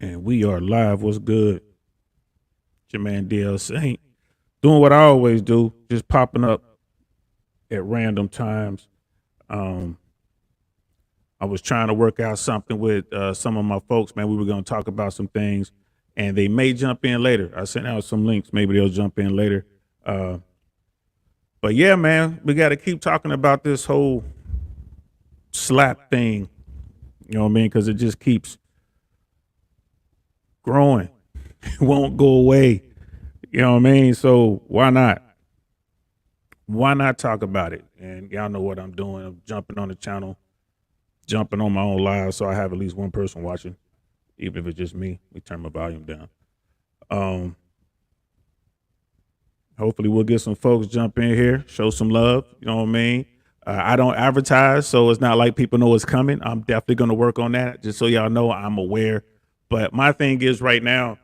And we are live. What's good? It's your man DL Saint. Doing what I always do, just popping up at random times. Um, I was trying to work out something with some of my folks, man. We were going to talk about some things, and they may jump in later. I sent out some links. Maybe they'll jump in later. But yeah, man, we got to keep talking about this whole slap thing. You know what I mean? Because it just keeps growing. It won't go away. You know what I mean? So why not? Why not talk about it? And y'all know what I'm doing. I'm jumping on the channel, jumping on my own live, so I have at least one person watching, even if it's just me. We turn my volume down. Hopefully we'll get some folks jump in here, show some love. You know what I mean? I don't advertise, so it's not like people know it's coming. I'm definitely going to work on that, just so y'all know I'm aware. But my thing is right now,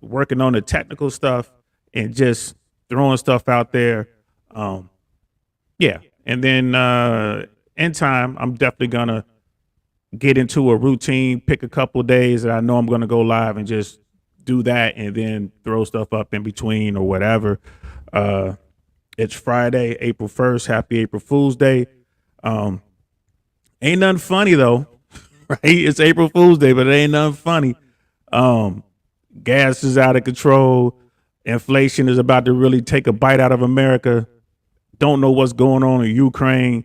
working on the technical stuff and just throwing stuff out there. Yeah. And then in time, I'm definitely going to get into a routine, pick a couple days that I know I'm going to go live and just do that and then throw stuff up in between or whatever. It's Friday, April 1st. Happy April Fool's Day. Ain't nothing funny though, right? It's April Fool's Day, but it ain't nothing funny. Gas is out of control. Inflation is about to really take a bite out of America. Don't know what's going on in Ukraine.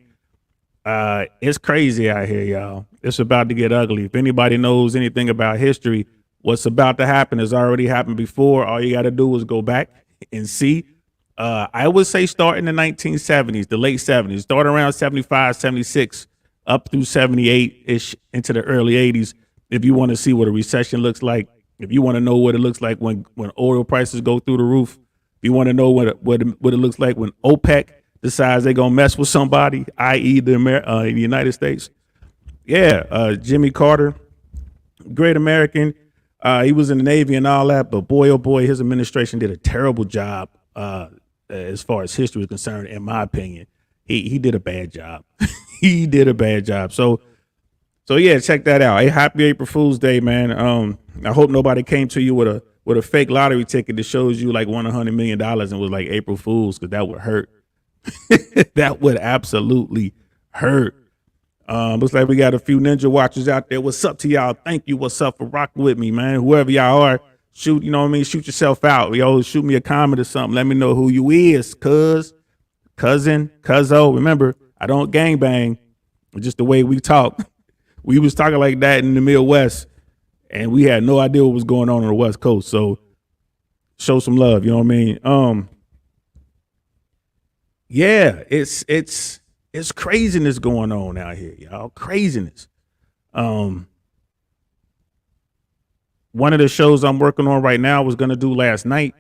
It's crazy out here, y'all. It's about to get ugly. If anybody knows anything about history, what's about to happen has already happened before. All you got to do is go back and see. I would say start in the 1970s, the late 70s, start around 75, 76, up through 78-ish into the early 80s. If you want to see what a recession looks like, if you want to know what it looks like when oil prices go through the roof, if you want to know what it looks like when OPEC decides they're going to mess with somebody, i.e. the United States. Yeah, Jimmy Carter, great American. He was in the Navy and all that, but boy, oh boy, his administration did a terrible job as far as history is concerned, in my opinion. He did a bad job. He did a bad job. So yeah, check that out. Hey, happy April Fool's Day, man. I hope nobody came to you with a fake lottery ticket that shows you like won $100 million and was like April Fool's, because that would hurt. That would absolutely hurt. Looks like we got a few ninja watchers out there. What's up to y'all? Thank you. What's up for rocking with me, man? Whoever y'all are, shoot, you know what I mean? Shoot yourself out. Yo, shoot me a comment or something. Let me know who you is, cousin, cuzzo. Remember, I don't gangbang. Just the way we talk. We was talking like that in the Midwest, and we had no idea what was going on the West Coast. So show some love. You know what I mean? Yeah, it's craziness going on out here, y'all. Craziness. One of the shows I'm working on right now was going to do last night.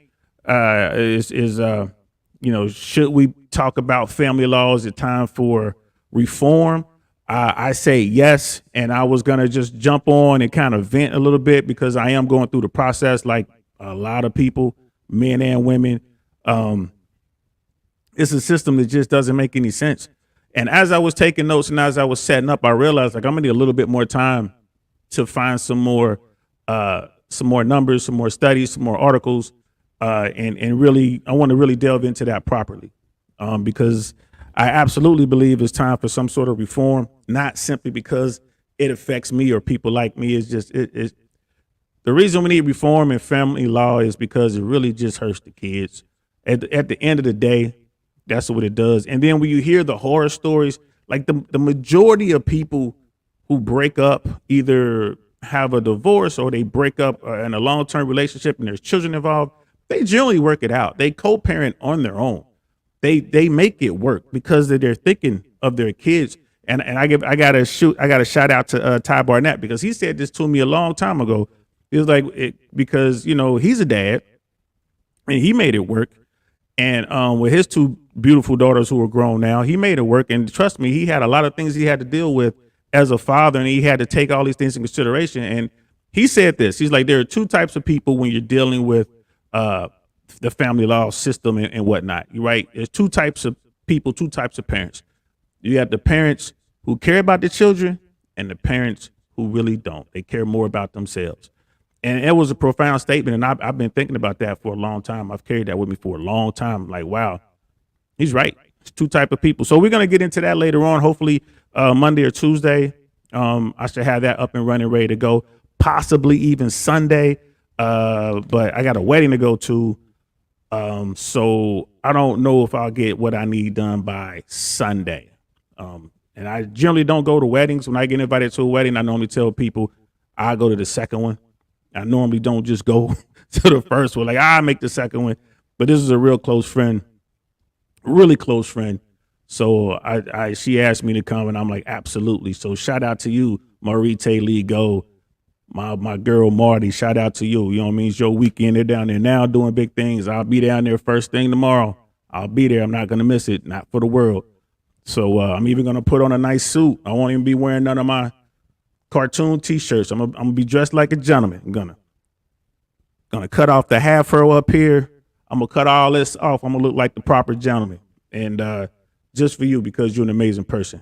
Should we talk about family law? Is it time for reform? I say yes, and I was going to just jump on and kind of vent a little bit because I am going through the process like a lot of people, men and women. It's a system that just doesn't make any sense. And as I was taking notes and as I was setting up, I realized like I'm gonna need a little bit more time to find some more numbers, some more studies, some more articles, and really I want to really delve into that properly, because I absolutely believe it's time for some sort of reform, not simply because it affects me or people like me. It's just the reason we need reform in family law is because it really just hurts the kids. At the end of the day, that's what it does. And then when you hear the horror stories, like the majority of people who break up either have a divorce or they break up in a long-term relationship and there's children involved, they generally work it out. They co-parent on their own. They make it work because they're thinking of their kids. And I got a shout out to Ty Barnett, because he said this to me a long time ago. He was like, because, you know, he's a dad and he made it work. And with his two beautiful daughters who are grown now, he made it work. And trust me, he had a lot of things he had to deal with as a father, and he had to take all these things in consideration. And he said this, he's like, there are two types of people when you're dealing with the family law system and whatnot. You're right. There's two types of people, two types of parents. You have the parents who care about the children and the parents who really don't. They care more about themselves. And it was a profound statement. And I've been thinking about that for a long time. I've carried that with me for a long time. Like, wow, he's right. It's two type of people. So we're going to get into that later on, hopefully Monday or Tuesday. I should have that up and running, ready to go, possibly even Sunday. But I got a wedding to go to. So I don't know if I'll get what I need done by Sunday. And I generally don't go to weddings. When I get invited to a wedding, I normally tell people I go to the second one. I normally don't just go to the first one. Like, I make the second one. But this is a real close friend, really close friend. So she asked me to come, and I'm like, absolutely. So shout out to you, Marite Lee Go, my girl Marty. Shout out to you. You know what I mean? It's your weekend. They're down there now doing big things. I'll be down there first thing tomorrow. I'll be there. I'm not gonna miss it. Not for the world. So I'm even gonna put on a nice suit. I won't even be wearing none of my cartoon T-shirts. I'm gonna be dressed like a gentleman. I'm gonna cut off the half furrow up here. I'm gonna cut all this off. I'm gonna look like the proper gentleman. And just for you, because you're an amazing person.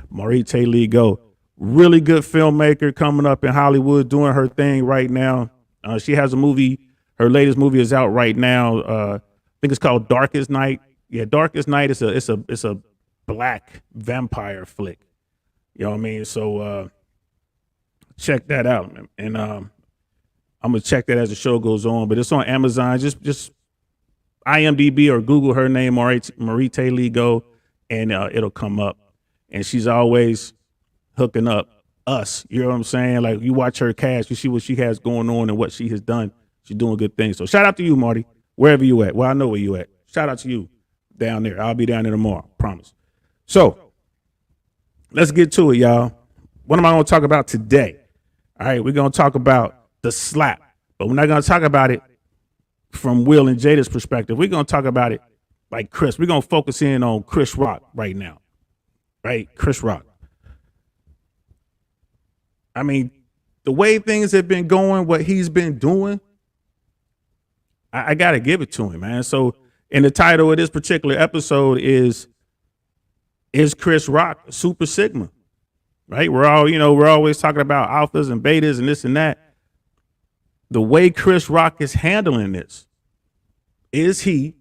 Marite Lee Go, really good filmmaker coming up in Hollywood, doing her thing right now. She has a movie. Her latest movie is out right now. I think it's called Darkest Night. Yeah, Darkest Night. It's a black vampire flick. You know what I mean? So check that out, man. And I'm gonna check that as the show goes on. But it's on Amazon. Just IMDb or Google her name, Marite Lee Go, and it'll come up. And she's always hooking up us. You know what I'm saying? Like, you watch her cast, you see what she has going on and what she has done. She's doing good things. So shout out to you, Marty, wherever you at. Well, I know where you at. Shout out to you down there. I'll be down there tomorrow, promise. So let's get to it, y'all. What am I going to talk about today? All right, we're going to talk about the slap, but we're not going to talk about it from Will and Jada's perspective. We're going to talk about it like Chris. We're going to focus in on Chris Rock right now, right? Chris Rock. I mean, the way things have been going, what he's been doing, I got to give it to him, man. So, and the title of this particular episode is Chris Rock Super Sigma, right? We're always talking about alphas and betas and this and that. The way Chris Rock is handling this, is he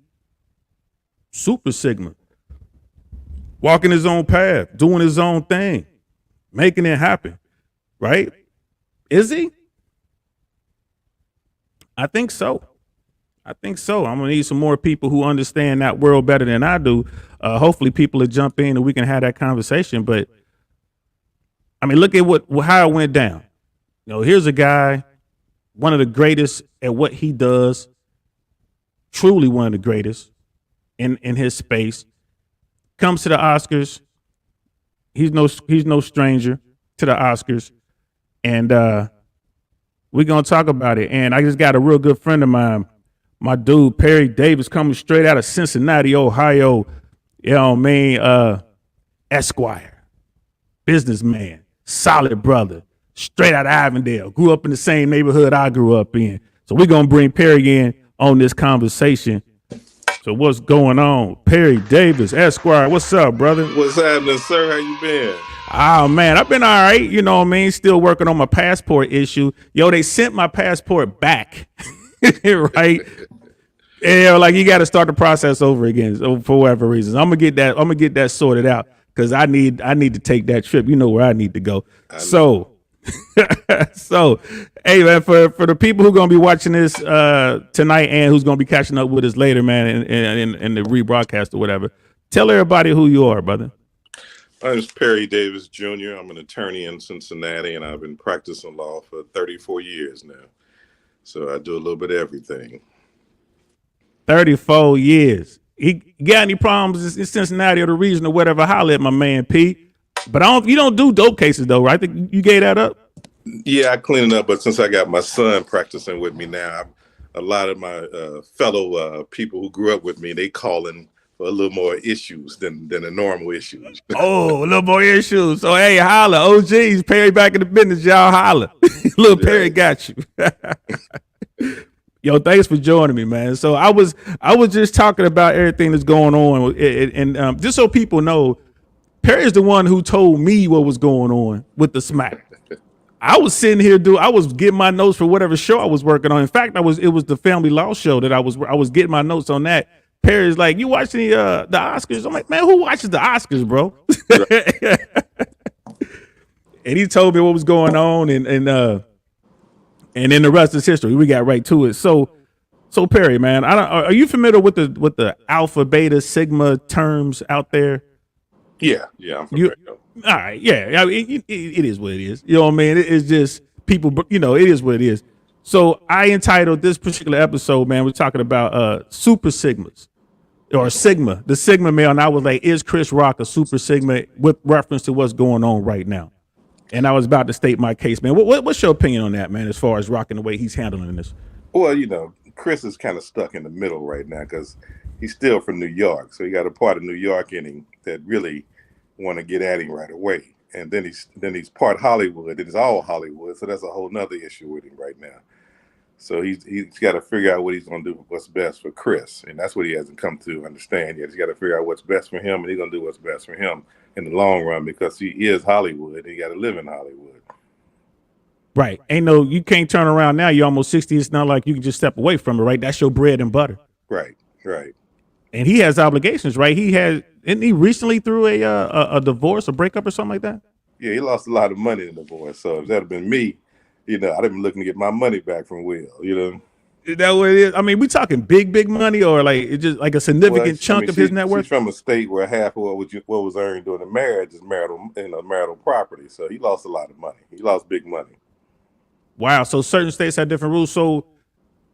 Super Sigma, walking his own path, doing his own thing, making it happen, right? Is he? I think so. I'm gonna need some more people who understand that world better than I do. Hopefully people will jump in and we can have that conversation. But I mean, look at how it went down. Here's a guy, one of the greatest at what he does, truly one of the greatest in his space, comes to the Oscars. He's no stranger to the Oscars. And we're going to talk about it. And I just got a real good friend of mine, my dude, Perry Davis, coming straight out of Cincinnati, Ohio. You know what I mean? Esquire, businessman, solid brother, straight out of Avondale, grew up in the same neighborhood I grew up in. So we're going to bring Perry in on this conversation. So what's going on? Perry Davis, Esquire, what's up, brother? What's happening, sir? How you been? Oh, man, I've been all right. You know what I mean? Still working on my passport issue. Yo, they sent my passport back, right? Yeah, like, you got to start the process over again for whatever reasons. I'm gonna get that sorted out because I need to take that trip. You know where I need to go. So, hey, man, for the people who are gonna be watching this tonight and who's gonna be catching up with us later, man, in the rebroadcast or whatever, tell everybody who you are, brother. My name is Perry Davis Jr. I'm an attorney in Cincinnati, and I've been practicing law for 34 years now. So I do a little bit of everything. 34 years. He got any problems in Cincinnati or the region or whatever? Holler at my man P. But you don't do dope cases though, right? You gave that up? Yeah, I clean it up. But since I got my son practicing with me now, a lot of my fellow people who grew up with me, they calling for a little more issues than the normal issues. Oh, a little more issues. So hey, holla, OGs, Perry back in the business, y'all holla. Little Perry got you. Yo, thanks for joining me, man. So I was just talking about everything that's going on, and just so people know, Perry is the one who told me what was going on with the smack. I was sitting here, I was getting my notes for whatever show I was working on. In fact, it was the Family Law show that I was getting my notes on that. Perry's like, "You watching the Oscars?" I'm like, "Man, who watches the Oscars, bro?" And he told me what was going on, and then the rest is history. We got right to it. So Perry, man, are you familiar with the alpha, beta, sigma terms out there? Yeah, I'm familiar. All right, yeah. I mean, it is what it is. You know what I mean? It's just people, it is what it is. So I entitled this particular episode, man, we're talking about super sigmas or sigma, the sigma male. And I was like, is Chris Rock a super sigma with reference to what's going on right now? And I was about to state my case, man. What's your opinion on that, man, as far as Rock and the way he's handling this? Well, Chris is kind of stuck in the middle right now because he's still from New York. So he got a part of New York in him that really want to get at him right away. And then he's part Hollywood. It's all Hollywood. So that's a whole nother issue with him right now. So he's got to figure out what he's going to do, what's best for Chris. And that's what he hasn't come to understand yet. He's got to figure out what's best for him, and he's going to do what's best for him in the long run because he is Hollywood. And he got to live in Hollywood. Right. You can't turn around now. You're almost 60. It's not like you can just step away from it, right? That's your bread and butter. Right. And he has obligations, right? Isn't he recently through a divorce, a breakup or something like that? Yeah, he lost a lot of money in the divorce. So if that had been me, I'd have been looking to get my money back from Will, Is that what it is? I mean, we talking big money or like it's just like a significant chunk of his net worth? She's from a state where half of what was earned during the marriage is marital property. So he lost a lot of money. He lost big money. Wow. So certain states have different rules. So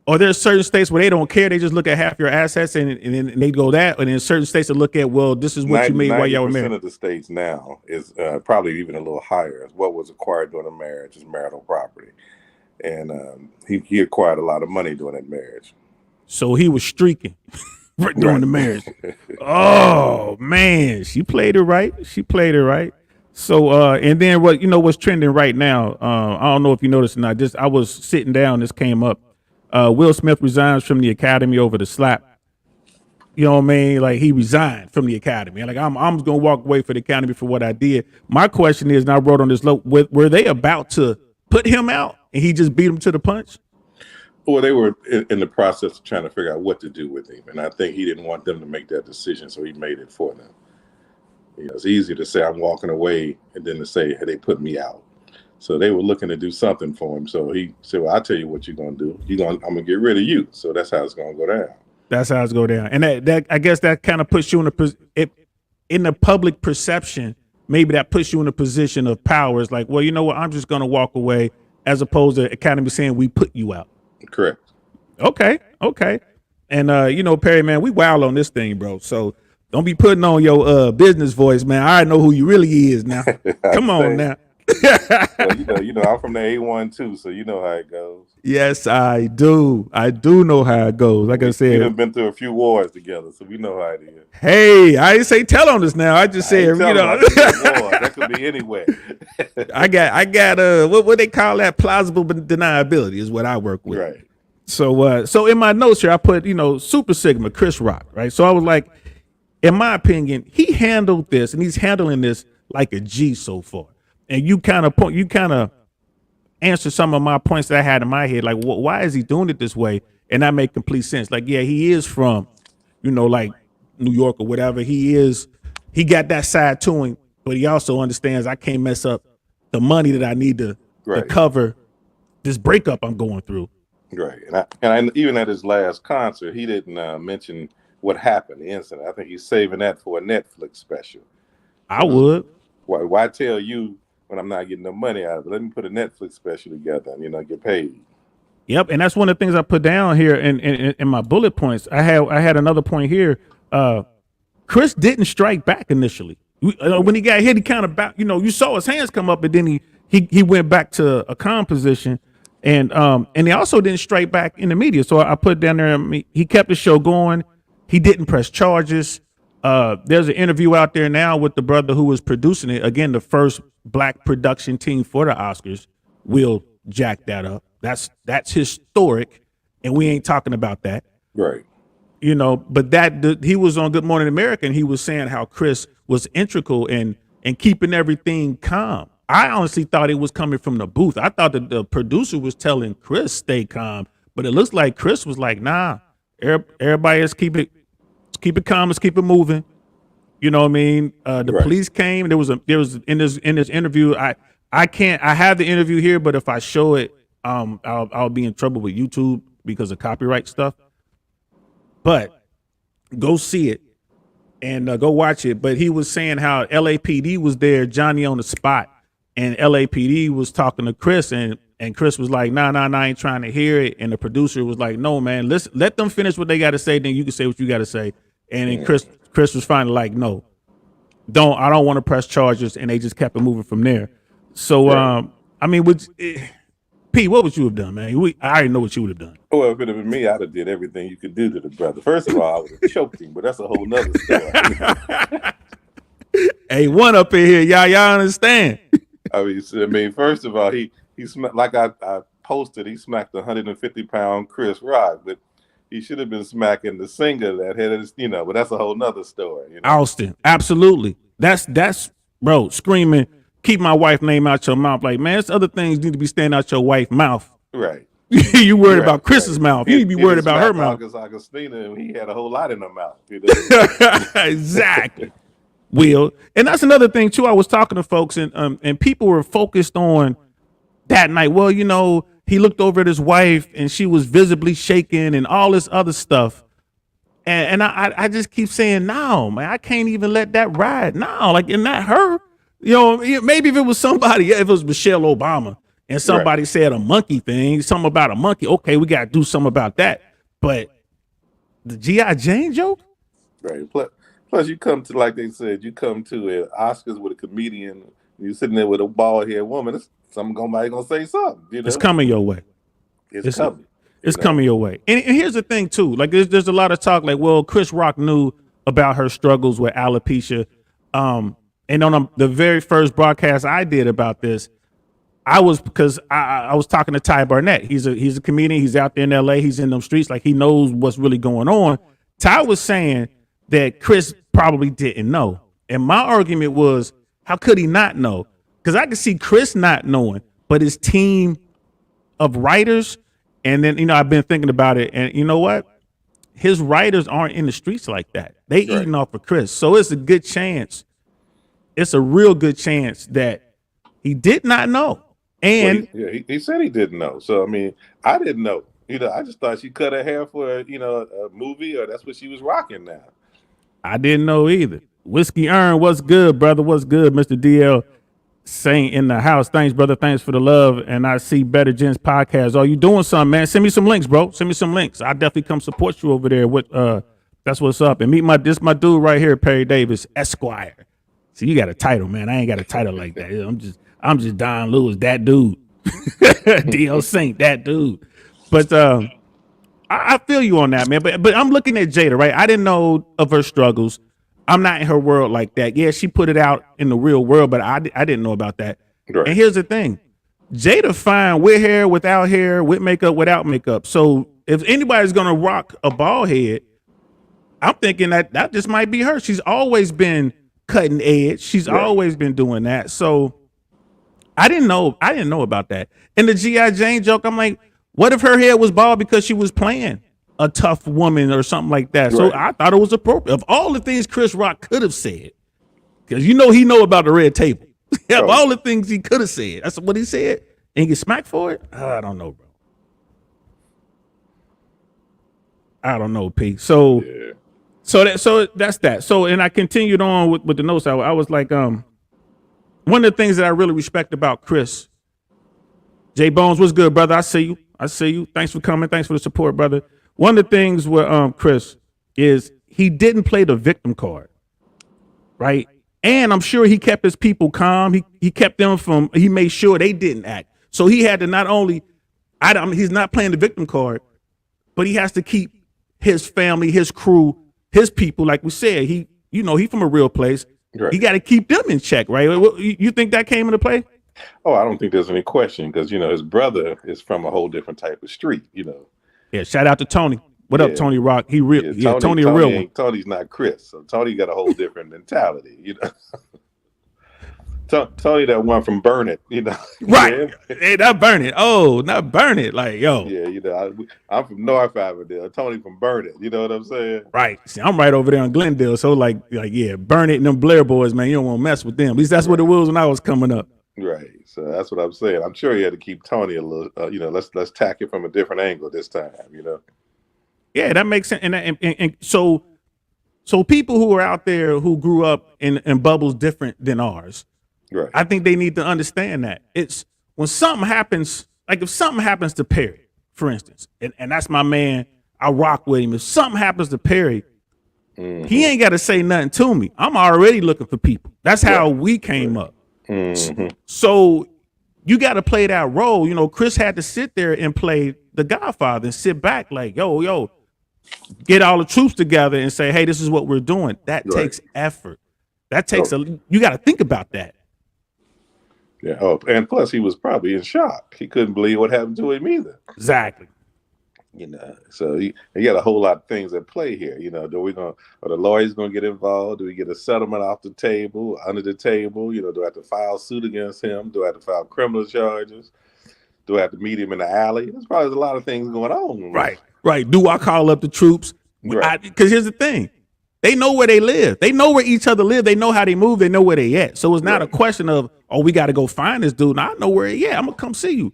are there certain states where they don't care? They just look at half your assets and then they go that. And then certain states that look at, well, this is what you made while y'all were married. 90% of the states now is probably even a little higher. What was acquired during the marriage is marital property. And he acquired a lot of money during that marriage. So he was streaking during the marriage. Oh, man. She played it right. So, and then what's trending right now? I don't know if you noticed or not. I was sitting down. This came up. Will Smith resigns from the Academy over the slap. You know what I mean? Like he resigned from the Academy. Like I'm going to walk away for the Academy for what I did. My question is, and I wrote on this note, were they about to put him out and he just beat him to the punch? Well, they were in the process of trying to figure out what to do with him. And I think he didn't want them to make that decision. So he made it for them. It's easy to say I'm walking away and then to say, hey, they put me out. So they were looking to do something for him. So he said, well, I'll tell you what you're going to do. I'm going to get rid of you. So that's how it's going to go down. That's how it's going down. And that I guess that kind of puts you in the public perception. Maybe that puts you in a position of power. It's like, well, you know what? I'm just going to walk away as opposed to Academy saying we put you out. Correct. Okay. And, Perry, man, we wild on this thing, bro. So don't be putting on your business voice, man. I know who you really is now. Come on now. Well, I'm from the A1 too, so you know how it goes. Yes, I do. I do know how it goes. Like I said, we've been through a few wars together, so we know how it is. Hey, I didn't say tell on this now. I just said, that could be anywhere. I got what they call that, plausible deniability is what I work with. Right. So in my notes here, I put Super Sigma, Chris Rock, right? So I was like, in my opinion, he handled this and he's handling this like a G so far. And you kind of answer some of my points that I had in my head, like why is he doing it this way? And that made complete sense. Like, yeah, he is from, like New York or whatever. He got that side to him, but he also understands I can't mess up the money that I need to cover this breakup I'm going through. Right. And even at his last concert, he didn't mention what happened, the incident. I think he's saving that for a Netflix special. I would. Why tell you when I'm not getting no money out of it? Let me put a Netflix special together and get paid. Yep, and that's one of the things I put down here in my bullet points. I had another point here. Chris didn't strike back initially. When he got hit, he kind of you saw his hands come up, and then he went back to a calm position, and he also didn't strike back in the media. So I put down there. He kept the show going. He didn't press charges. There's an interview out there now with the brother who was producing it. Again, the first black production team for the Oscars. Will jack that up. That's historic, and we ain't talking about that. Right. But he was on Good Morning America, and he was saying how Chris was integral in keeping everything calm I honestly thought it was coming from the booth. I thought that the producer was telling Chris stay calm, but it looks like Chris was like, nah, everybody just keep it calm, let's keep it moving. You know what I mean? The Right. police came. There was in this interview. I have the interview here, but if I show it, I'll be in trouble with YouTube because of copyright stuff. But go see it and go watch it. But he was saying how LAPD was there, Johnny on the spot, and LAPD was talking to Chris, and Chris was like, nah, I ain't trying to hear it. And the producer was like, no, man, listen, let them finish what they got to say, then you can say what you got to say. And then Chris was finally like, no, I don't want to press charges, and they just kept it moving from there. So, I mean, P, what would you have done, man? I already know what you would have done. Well, if it had been me, I'd have did everything you could do to the brother. First of all, I would have choked him, but that's a whole nother story. Hey, one up in here, y'all understand? I mean, first of all, he like I posted, he smacked 150-pound Chris Rock, but he should have been smacking the singer that had his, but that's a whole nother story. Austin, absolutely. That's bro, screaming, keep my wife's name out your mouth. Like, man, there's other things need to be staying out your wife's mouth. Right. You worried about Chris's mouth. You need to be worried about her mouth. Augustina, he had a whole lot in her mouth. Exactly. Will. And that's another thing too. I was talking to folks and people were focused on that night. Well, he looked over at his wife and she was visibly shaking and all this other stuff. And I just keep saying, no, man, I can't even let that ride. No, like, and not her. Maybe if it was somebody, if it was Michelle Obama and somebody said a monkey thing, something about a monkey, okay, we got to do something about that. But the G.I. Jane joke? Right. Plus, you come to, like they said, you come to Oscars with a comedian, you're sitting there with a bald-headed woman, somebody going to say something. It's coming your way. It's coming. It's coming your way. And here's the thing, too. Like, there's a lot of talk like, well, Chris Rock knew about her struggles with alopecia. And on the very first broadcast I did about this, I was talking to Ty Barnett. He's a comedian. He's out there in LA. He's in them streets. Like, he knows what's really going on. Ty was saying that Chris probably didn't know. And my argument was, how could he not know? Because I could see Chris not knowing, but his team of writers, and then, I've been thinking about it, and you know what? His writers aren't in the streets like that. They eating off of Chris. So it's a good chance. It's a real good chance that he did not know. And he said he didn't know. So, I mean, I didn't know. I just thought she cut her hair for, a movie, or that's what she was rocking now. I didn't know either. Whiskey Earn, what's good, brother? What's good, Mr. DL? Saint in the house. Thanks, brother. Thanks for the love. And I see Better Gents podcast. Are you doing something, man? Send me some links, bro. Send me some links. I definitely come support you over there. That's what's up. And meet my dude right here, Perry Davis, Esquire. See, you got a title, man. I ain't got a title like that. I'm just Don Lewis, that dude. DL Saint, that dude. But I feel you on that, man. But I'm looking at Jada, right? I didn't know of her struggles. I'm not in her world like that. Yeah, she put it out in the real world, but I didn't know about that. Right. And here's the thing. Jada fine with hair, without hair, with makeup, without makeup. So if anybody's going to rock a bald head, I'm thinking that just might be her. She's always been cutting edge. She's always been doing that. So I didn't know about that. And the G.I. Jane joke, I'm like, what if her hair was bald because she was playing a tough woman or something like that? Right. So I thought it was appropriate. Of all the things Chris Rock could have said, because he know about the red table. Of all the things he could have said, that's what he said, and he get smacked for it. I don't know, bro. I don't know, P. So that's that. So, and I continued on with the notes. I was like, one of the things that I really respect about Chris, J Bones, what's good, brother? I see you. Thanks for coming. Thanks for the support, brother. One of the things with Chris is he didn't play the victim card, right? And I'm sure he kept his people calm. He kept them he made sure they didn't act. So he had to not only, he's not playing the victim card, but he has to keep his family, his crew, his people, like we said, he from a real place. Right. He got to keep them in check, right? You think that came into play? Oh, I don't think there's any question, because his brother is from a whole different type of street. Yeah. Shout out to Tony. What up, Tony Rock? He real. Yeah, Tony a real one. Tony's not Chris, so Tony got a whole different mentality. Tony, that one from Burn It, you know. Right. Yeah, Hey, not burn it. Oh, not burn it. Like, yo. yeah, you know. I'm from North Avondale. Tony from Burn It. You know what I'm saying? Right. See, I'm right over there in Glendale. So like, yeah, burn it and them Blair boys, man. You don't want to mess with them. At least that's what it was when I was coming up. Right. So that's what I'm saying. I'm sure you had to keep Tony a little. You know, let's tack it from a different angle this time. You know. Yeah, that makes sense. And so people who are out there who grew up in bubbles different than ours, Right. I think they need to understand that it's when something happens, like if something happens to Perry, for instance, and that's my man, I rock with him. If something happens to Perry, he ain't got to say nothing to me. I'm already looking for people. That's how we came up. So you got to play that role. You know, Chris had to sit there and play the Godfather and sit back like, yo, get all the troops together and say, hey, this is what we're doing. That takes effort. That takes you got to think about that. Yeah. Oh, and plus he was probably in shock. He couldn't believe what happened to him either. Exactly. You know, so you got a whole lot of things at play here. You know, are the lawyers going to get involved? Do we get a settlement off the table, under the table? You know, do I have to file suit against him? Do I have to file criminal charges? Do I have to meet him in the alley? There's probably a lot of things going on. Right. Do I call up the troops? Right. Because here's the thing. They know where they live. They know where each other live. They know how they move. They know where they at. So it's not a question of, oh, we got to go find this dude. No, I know where he at. I'm going to come see you.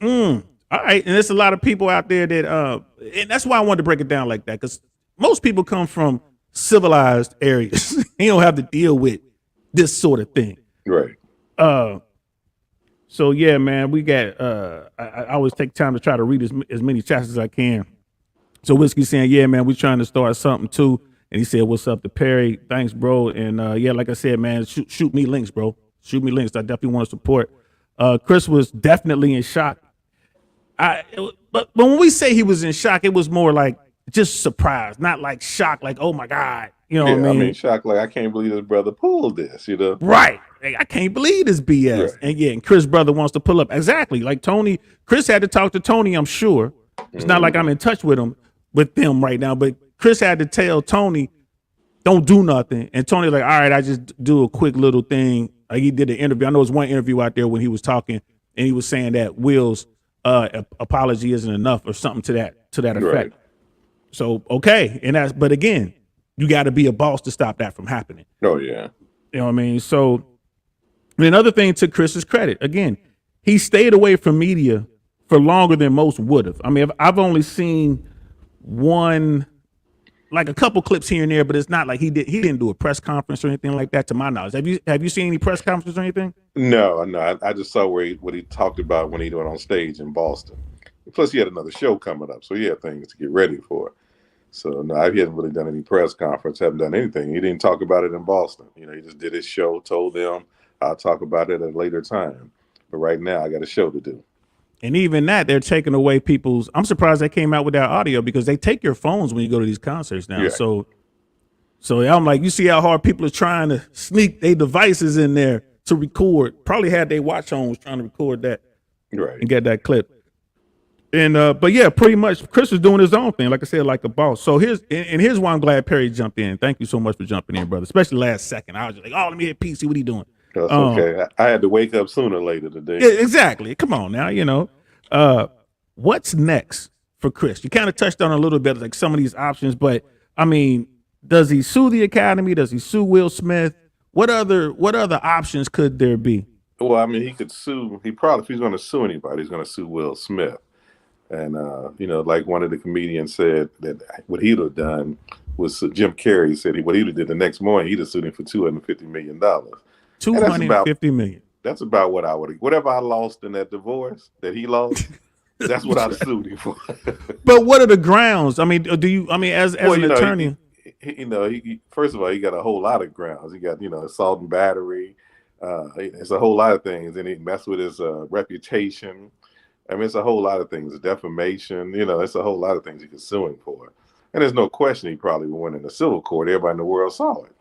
All right. And there's a lot of people out there that, and that's why I wanted to break it down like that. Because most people come from civilized areas. They don't have to deal with this sort of thing. Right. So yeah, man, we got, I always take time to try to read as many chats as I can. So Whiskey saying, yeah, man, we trying to start something too. And he said, what's up to Perry? Thanks, bro. And yeah, like I said, man, shoot me links, bro. Shoot me links. I definitely want to support. Chris was definitely in shock. But when we say he was in shock, it was more like just surprised, not like shock, like, oh my God. You know what I mean? Shock, like, I can't believe his brother pulled this, you know? Right. Like, I can't believe this BS. Right. And yeah, and Chris' brother wants to pull up. Exactly. Like Chris had to talk to Tony, I'm sure. It's not like I'm in touch with them right now, but Chris had to tell Tony, don't do nothing. And Tony's like, all right, I just do a quick little thing. Like he did an interview. I know it's one interview out there when he was talking and he was saying that Will's apology isn't enough or something to that effect. Right. So, okay. But again, you got to be a boss to stop that from happening. Oh, yeah. You know what I mean? So another thing to Chris's credit, again, he stayed away from media for longer than most would have. I mean, I've only seen one, like a couple clips here and there, but it's not like he didn't do a press conference or anything like that to my knowledge. Have you seen any press conferences or anything? No. I just saw what he talked about when he went on stage in Boston. Plus he had another show coming up, so he had things to get ready for. So no, he hasn't really done any press conference, haven't done anything. He didn't talk about it in Boston. You know, he just did his show, told them I'll talk about it at a later time. But right now I got a show to do. And even that, they're taking away people's. I'm surprised they came out with that audio because they take your phones when you go to these concerts now. Yeah. So I'm like, you see how hard people are trying to sneak their devices in there to record. Probably had their watch on was trying to record that, right, and get that clip. And but yeah, pretty much Chris is doing his own thing, like I said, like a boss. So here's why I'm glad Perry jumped in. Thank you so much for jumping in, brother. Especially last second, I was just like, oh, let me hit PC. What are you doing? That's okay. I had to wake up sooner or later today. Yeah, exactly. Come on now, you know. What's next for Chris? You kind of touched on a little bit like some of these options, but I mean, does he sue the Academy? Does he sue Will Smith? What other options could there be? Well, I mean, he could sue. He probably, if he's going to sue anybody, he's going to sue Will Smith. And you know, like one of the comedians said that what he'd have done was Jim Carrey said what he'd have did the next morning, he'd have sued him for $250 million. $250 million. That's about what I would have. Whatever I lost in that divorce that he lost, that's what I'd sued him for. But what are the grounds? I mean, as an attorney? He first of all, he got a whole lot of grounds. He got, assault and battery. It's a whole lot of things. And he messed with his reputation. I mean, it's a whole lot of things. Defamation, it's a whole lot of things he could sue him for. And there's no question he probably would win in the civil court. Everybody in the world saw it.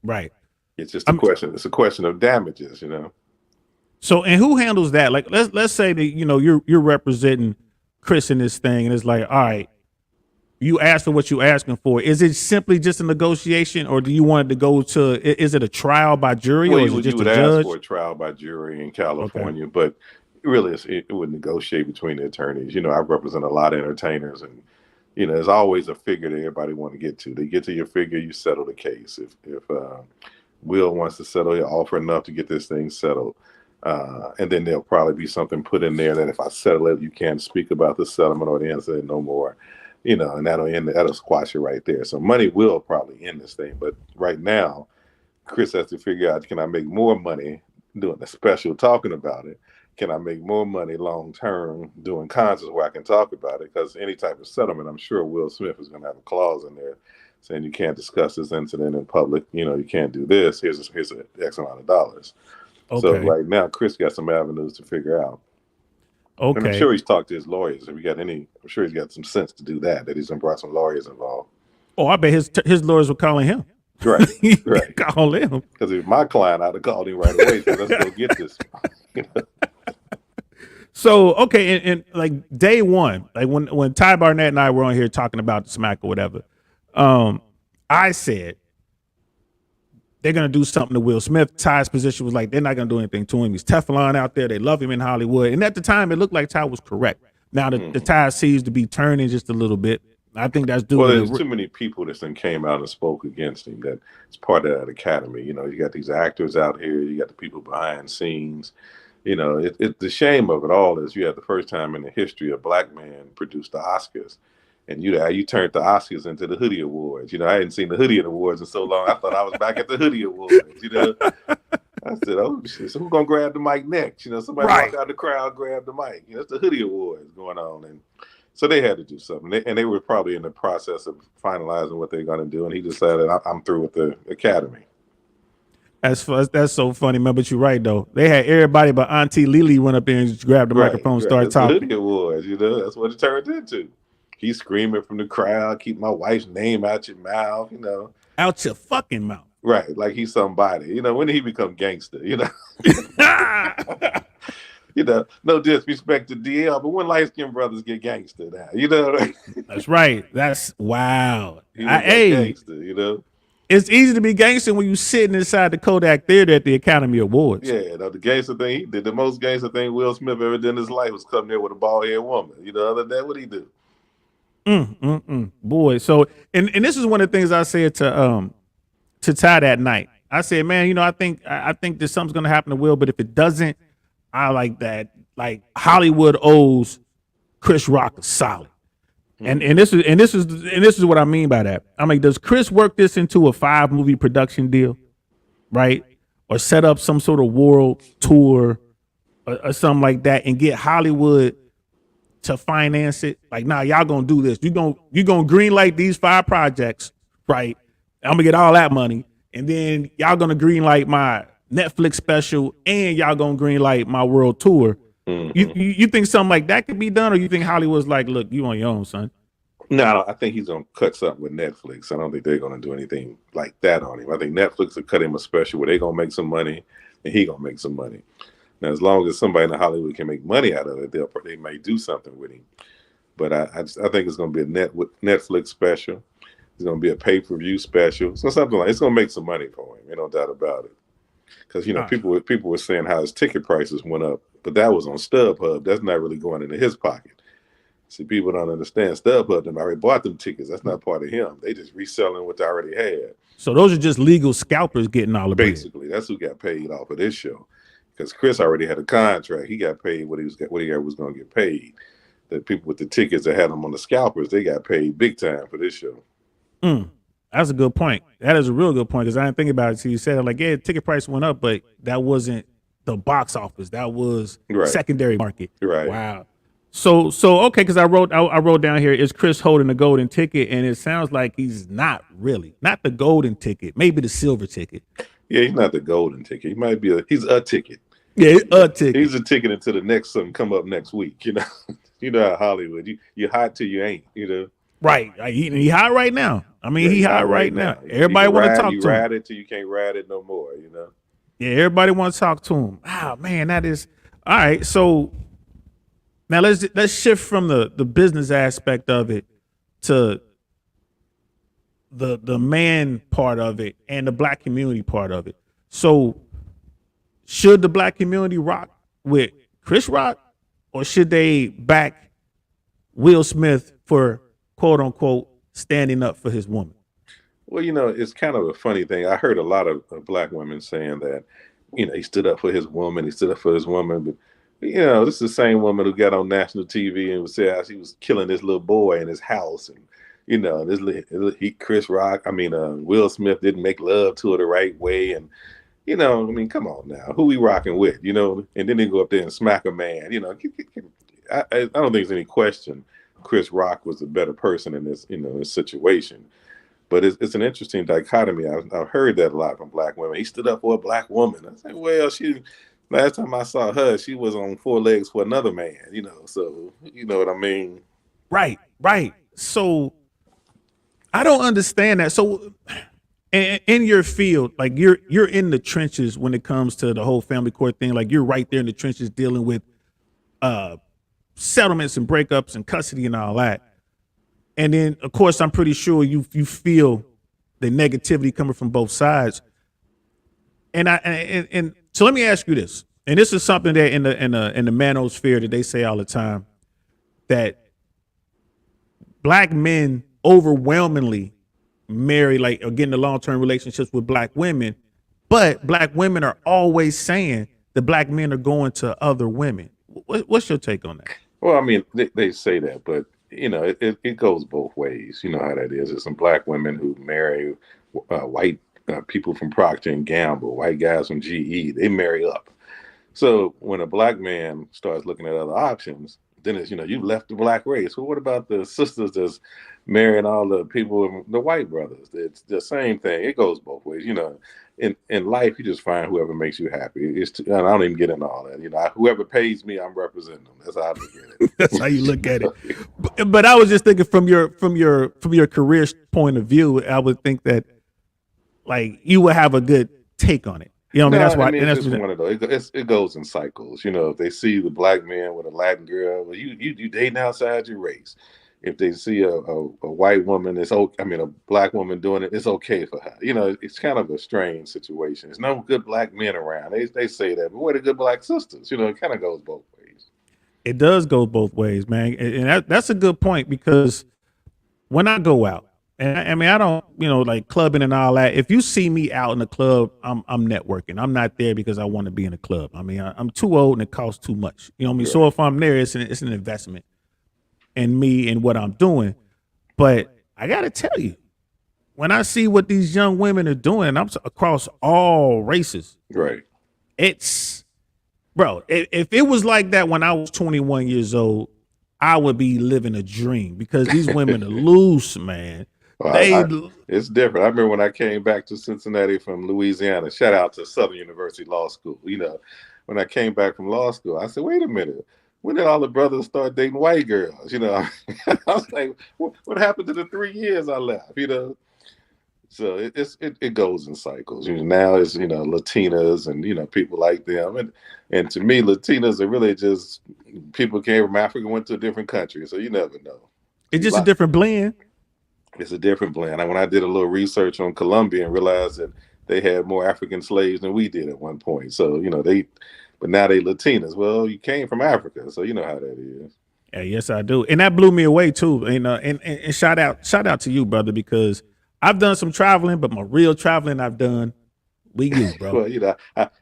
Right. It's just a question. It's a question of damages, So, and who handles that? Like, let's say that, you're representing Chris in this thing, and it's like, all right, you ask for what you're asking for, is it simply just a negotiation, or do you want it to go to? Is it a trial by jury, Well, or is it you just a would ask judge? for a trial by jury in Okay. California, but really it would negotiate between the attorneys. I represent a lot of entertainers, and there's always a figure that everybody want to get to. They get to your figure, you settle the case. If Will wants to settle, he'll offer enough to get this thing settled. And then there'll probably be something put in there that if I settle it, you can't speak about the settlement or the incident no more. And that'll squash it right there. So money will probably end this thing. But right now, Chris has to figure out, can I make more money doing a special talking about it? Can I make more money long term doing concerts where I can talk about it? Because any type of settlement, I'm sure Will Smith is going to have a clause in there saying you can't discuss this incident in public. You can't do this. Here's an X amount of dollars. So Okay. right now, Chris got some avenues to figure out. And I'm Okay. sure he's talked to his lawyers. I'm sure he's got some sense to do that he's brought some lawyers involved. Oh, I bet his lawyers were calling him. Right, right. Call him. Because if my client, I'd have called him right away. So let's go get this. So, okay, and like day one, like when Ty Barnett and I were on here talking about the smack or whatever, I said they're gonna do something to Will Smith. Ty's position was like they're not gonna do anything to him. He's Teflon out there. They love him in Hollywood. And at the time, it looked like Ty was correct. Now the tide seems to be turning just a little bit. I think that's due. Well, there's too many people that came out and spoke against him. That it's part of that academy. You got these actors out here. You got the people behind scenes. The shame of it all is you had the first time in the history a black man produced the Oscars, and you turned the Oscars into the Hoodie Awards. I hadn't seen the Hoodie Awards in so long. I thought I was back at the Hoodie Awards. I said, "Oh shit! So who's gonna grab the mic next?" Somebody walk out the crowd, grab the mic. It's the Hoodie Awards going on, and so they had to do something. And they were probably in the process of finalizing what they're gonna do. And he decided, "I'm through with the Academy." That's so funny, man. But you're right though. They had everybody but Auntie Lily went up there and just grabbed the microphone, and started talking. The Hoodie Awards, that's what it turned into. He's screaming from the crowd, "Keep my wife's name out your mouth," Out your fucking mouth. Right, like he's somebody. When did he become gangster? No disrespect to DL, but when light-skinned brothers get gangster now, That's right. That's wow. Gangster, It's easy to be gangster when you sitting inside the Kodak Theater at the Academy Awards. Yeah, the gangster thing he did, the most gangster thing Will Smith ever did in his life was come there with a bald-headed woman. Other than that, what'd he do? Boy, so and this is one of the things I said to Ty that night. I said, man, I think that something's gonna happen to Will, but if it doesn't, I like that. Like Hollywood owes Chris Rock a solid. And this is what I mean by that. I mean, does Chris work this into a 5-movie production deal, right? Or set up some sort of world tour or something like that and get Hollywood to finance it? Like, nah, y'all gonna do this. You gonna green light these 5 projects, right? I'm gonna get all that money, and then y'all gonna green light my Netflix special, and y'all gonna green light my world tour. You think something like that could be done, or you think Hollywood's like, look, you on your own, son? No, I think he's gonna cut something with Netflix. I don't think they're gonna do anything like that on him. I think Netflix will cut him a special where they're gonna make some money, and he gonna make some money. Now, as long as somebody in Hollywood can make money out of it, they may do something with him. But I think it's gonna be a Netflix special. It's gonna be a pay-per-view special. So something like it's gonna make some money for him. No doubt about it. Because people were saying how his ticket prices went up, but that was on StubHub. That's not really going into his pocket. See, people don't understand. StubHub them already bought them tickets. That's not part of him. They just reselling what they already had. So those are just legal scalpers getting all the basically. That's who got paid off of this show. Because Chris already had a contract. He got paid what he was going to get paid. The people with the tickets that had them on the scalpers, they got paid big time for this show. That's a good point. That is a real good point because I didn't think about it. So you said like, yeah, ticket price went up, but that wasn't the box office. That was secondary market. Right. Wow. So okay, because I wrote down here, is Chris holding the golden ticket? And it sounds like he's not the golden ticket, maybe the silver ticket. Yeah, he's not the golden ticket. He might be he's a ticket. Yeah, a ticket. He's a ticket into the next something come up next week. You know how Hollywood. You hot till you ain't. Right. He hot right now. I mean, he hot right now. Everybody want to talk to him. You ride it till you can't ride it no more. Yeah, everybody want to talk to him. Wow, man, that is all right. So now let's shift from the business aspect of it to the man part of it and the black community part of it. So should the black community rock with Chris Rock, or should they back Will Smith for quote unquote standing up for his woman? Well, it's kind of a funny thing. I heard a lot of black women saying that, he stood up for his woman. He stood up for his woman. But, this is the same woman who got on national TV and said how she was killing this little boy in his house. And, Chris Rock, Will Smith didn't make love to her the right way. And, come on now. Who we rocking with, And then they go up there and smack a man. I don't think there's any question Chris Rock was a better person in this, this situation. But it's an interesting dichotomy. I've heard that a lot from black women. He stood up for a black woman. I said, well, last time I saw her, she was on 4 legs for another man, so you know what I mean? Right. So I don't understand that. So in your field, like you're in the trenches when it comes to the whole family court thing. Like you're right there in the trenches dealing with settlements and breakups and custody and all that. And then, of course, I'm pretty sure you feel the negativity coming from both sides. And so let me ask you this. And this is something that in the manosphere that they say all the time, that black men overwhelmingly marry, like, or get into long-term relationships with black women, but black women are always saying the black men are going to other women. What's your take on that? Well, they say that, but it goes both ways. You know how that is. There's some black women who marry white people from Procter and Gamble, white guys from GE. They marry up. So when a black man starts looking at other options, then it's, you've left the black race. Well, what about the sisters that's marrying all the people, the white brothers? It's the same thing. It goes both ways. In life, you just find whoever makes you happy. I don't even get into all that. Whoever pays me, I'm representing them. That's how I look at it. That's how you look at it. But I was just thinking from your career point of view, I would think that like you would have a good take on it. That's why. It's just one of those. It goes in cycles. If they see the black man with a Latin girl, well, you dating outside your race. If they see a white woman, a black woman doing it, it's okay for her. It's kind of a strange situation. There's no good black men around. They say that, but where are the good black sisters? It kind of goes both ways. It does go both ways, man. And that's a good point, because when I go out, and I don't, like clubbing and all that. If you see me out in the club, I'm networking. I'm not there because I want to be in a club. I'm too old and it costs too much. Right. So if I'm there, it's an investment in me and what I'm doing. But I got to tell you, when I see what these young women are doing, I'm across all races. Right. Bro, if it was like that when I was 21 years old, I would be living a dream, because these women are loose, man. Well, it's different. I remember when I came back to Cincinnati from Louisiana, shout out to Southern University Law School. When I came back from law school, I said, wait a minute. When did all the brothers start dating white girls? I was like, what happened to the 3 years I left? So it goes in cycles. Now it's Latinas and people like them, and to me, Latinas are really just people came from Africa, went to a different country. So you never know. It's just a different blend. It's a different blend. When I did a little research on Colombia and realized that they had more African slaves than we did at one point. So but now they Latinas. Well, you came from Africa, so you know how that is. Yeah, yes, I do, and that blew me away too. And shout out to you, brother, because I've done some traveling, but my real traveling I've done, we you, bro. Well,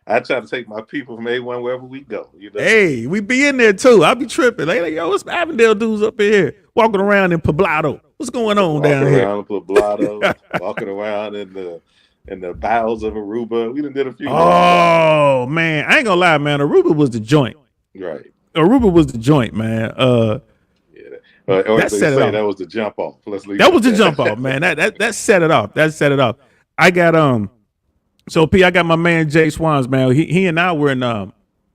I try to take my people from A1 wherever we go. Hey, we be in there too. I be tripping. Like, yo, what's Avondale dudes up in here walking around in Poblado? What's going on down here? Walking around in Poblado, walking around in the bowels of Aruba. We done did a few. Oh man, I ain't gonna lie, man. Aruba was the joint. Right. Aruba was the joint, man. Or that was the jump off. That was the jump off, man. That set it off. That set it off. I got I got my man JSwans, man. He and I were in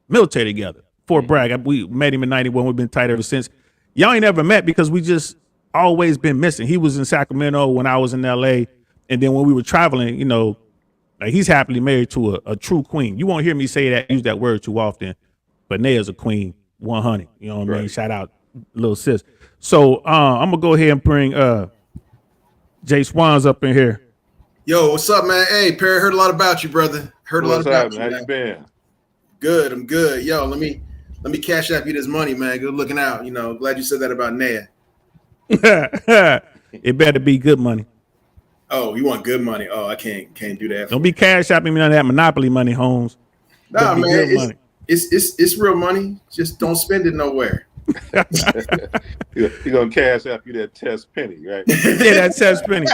military together. Fort Bragg. We met him in '91. We've been tight ever since. Y'all ain't never met because we just always been missing. He was in Sacramento when I was in LA, and then when we were traveling, like he's happily married to a true queen. You won't hear me use that word too often, but Naya's a queen, 100. You know what I mean? Shout out little sis. So I'm gonna go ahead and bring JSwans up in here. Yo, what's up, man? Hey, Perry, heard a lot about you, brother. Heard a lot about you. How you been? Good, I'm good. Yo, let me cash out you this money, man. Good looking out. Glad you said that about Ned. It better be good money. Oh, you want good money? Oh, I can't do that. Don't be cash shopping me none of that Monopoly money, Holmes. Nah, man, it's real money. Just don't spend it nowhere. You're gonna cash out you that test penny, right? Yeah, that test penny.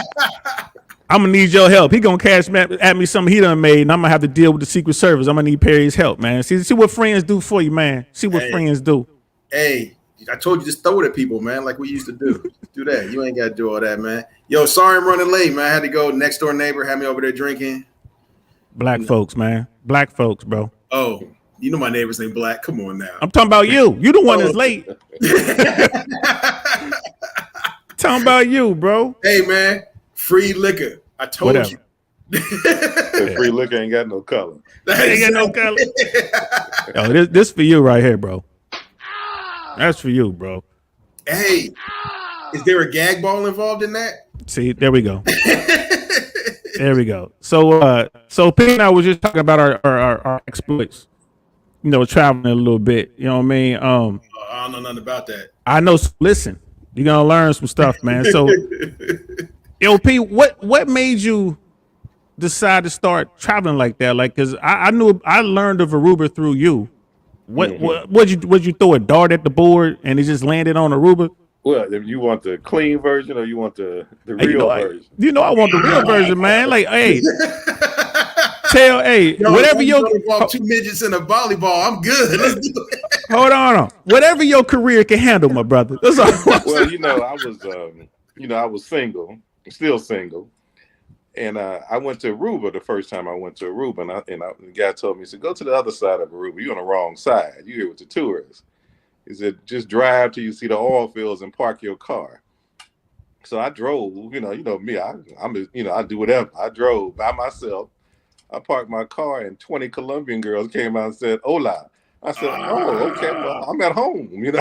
I'm gonna need your help. He gonna cash at me something he done made, and I'm gonna have to deal with the Secret Service. I'm gonna need Perry's help, man. See what friends do for you, man. See what friends do. Hey, I told you just throw it at people, man, like we used to do. Do that. You ain't gotta do all that, man. Yo, sorry I'm running late, man. I had to go. Next door neighbor had me over there drinking. Black folks, man. Black folks, bro. Oh, you know my neighbors ain't black. Come on now. I'm talking about you. You the one that's late. Talking about you, bro. Hey, man. Free liquor. I told you. Free liquor ain't got no color. Ain't got no color. Yo, this for you right here, bro. That's for you, bro. Hey, is there a gag ball involved in that? See, there we go. There we go. So Pete and I was just talking about our exploits. Traveling a little bit. You know what I mean? I don't know nothing about that. I know. Listen, you're gonna learn some stuff, man. So, yo, Pete, what made you decide to start traveling like that? Like, cause I knew I learned of Aruba through you. Would you throw a dart at the board and it just landed on Aruba? Well, if you want the clean version or you want the real version? I want the real version, man. Like, hey, whatever involve two midgets in a volleyball, I'm good. Let's do it. Hold on. Whatever your career can handle, my brother. That's all. Well, I was single, still single. And I went to Aruba the first time I went to Aruba, and the guy told me, he said, go to the other side of Aruba. You're on the wrong side. You're here with the tourists. He said, just drive till you see the oil fields and park your car. So I drove, me, I do whatever. I drove by myself. I parked my car and 20 Colombian girls came out and said, hola. I said, oh, okay, well, I'm at home, Wait,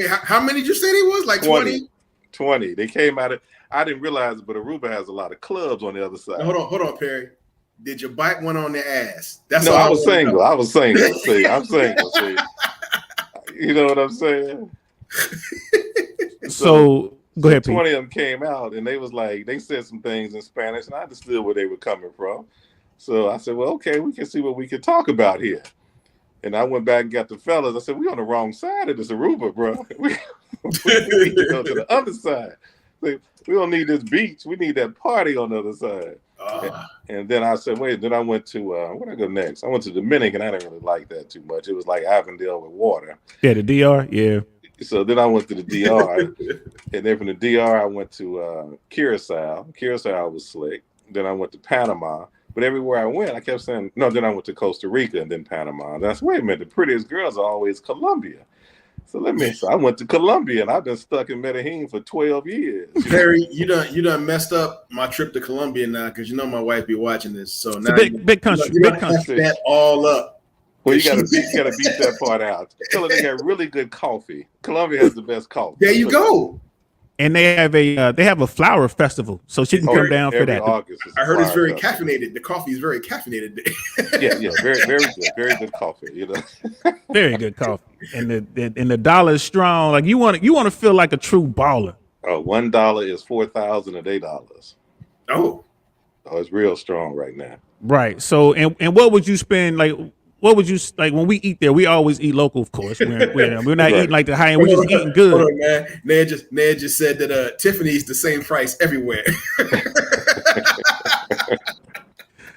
how many did you say it was? Like 20? 20. They came out of, I didn't realize it, but Aruba has a lot of clubs on the other side. Hold on, Perry. Did your bike went on their ass? That's no, all I was single. I was single. See, I'm single. See, you know what I'm saying? So go ahead, 20 Pete. of them came out and they was like, they said some things in Spanish and I understood where they were coming from. So I said, well, okay, we can see what we can talk about here. And I went back and got the fellas. I said, we on the wrong side of this Aruba, bro. We need to go to the other side. We don't need this beach. We need that party on the other side. And then I said, wait, then I went to, where'd I go next? I went to Dominican. I didn't really like that too much. It was like Avondale with water. Yeah, the DR, yeah. So then I went to the DR. And then from the DR, I went to Curacao. Curacao was slick. Then I went to Panama. But everywhere I went, I kept saying, no, then I went to Costa Rica and then Panama. And that's, wait a minute, the prettiest girls are always Colombia. So I went to Colombia and I've been stuck in Medellin for 12 years. Perry, you done messed up my trip to Colombia now because my wife be watching this. So now big country. You that all up. Well, you gotta beat that part out. Tell her they got really good coffee. Colombia has the best coffee. There you go. And they have a flower festival, so she can come down for that. I heard it's very caffeinated. The coffee is very caffeinated. yeah, very good coffee. Very good coffee, and the dollar is strong. Like you want to feel like a true baller. $1 is $4,008. Oh, it's real strong right now. Right. So, and what would you spend like? What would you like when we eat there? We always eat local, of course. We're not eating like the high end. We're just eating good. Hold on, man. Ned just said that Tiffany's the same price everywhere.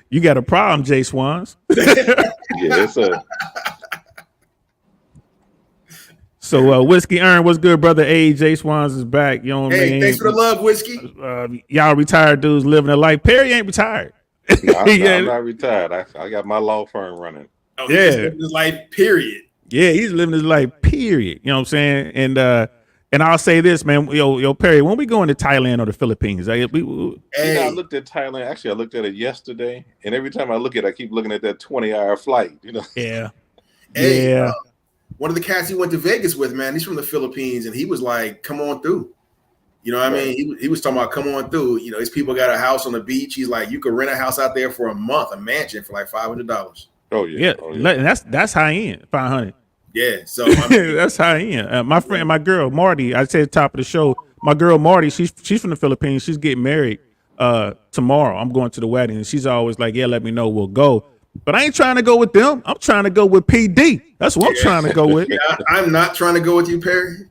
You got a problem, JSwans. Yeah, it's a. So Whiskey Earn, what's good, brother? JSwans is back. You know what I mean? Thanks for the love, Whiskey. Y'all retired dudes living a life. Perry ain't retired. No, I'm not retired. I got my law firm running. Oh, yeah, his life. Period. Yeah, he's living his life. Period. You know what I'm saying? And I'll say this, man. Yo, Perry, when we go into Thailand or the Philippines, I looked at Thailand. Actually, I looked at it yesterday, and every time I look at it, I keep looking at that 20-hour flight. Yeah. One of the cats he went to Vegas with, man, he's from the Philippines, and he was like, "Come on through." You know what I mean? He was talking about come on through. You know, these people got a house on the beach. He's like, you could rent a house out there for a month, a mansion for like $500. Oh yeah. That's high end, 500. Yeah, so I mean, that's high end. My friend, my girl Marty, I said at the top of the show, my girl Marty, she's from the Philippines. She's getting married tomorrow. I'm going to the wedding, and she's always like, yeah, let me know, we'll go. But I ain't trying to go with them. I'm trying to go with PD. That's what I'm trying to go with. Yeah, I'm not trying to go with you, Perry.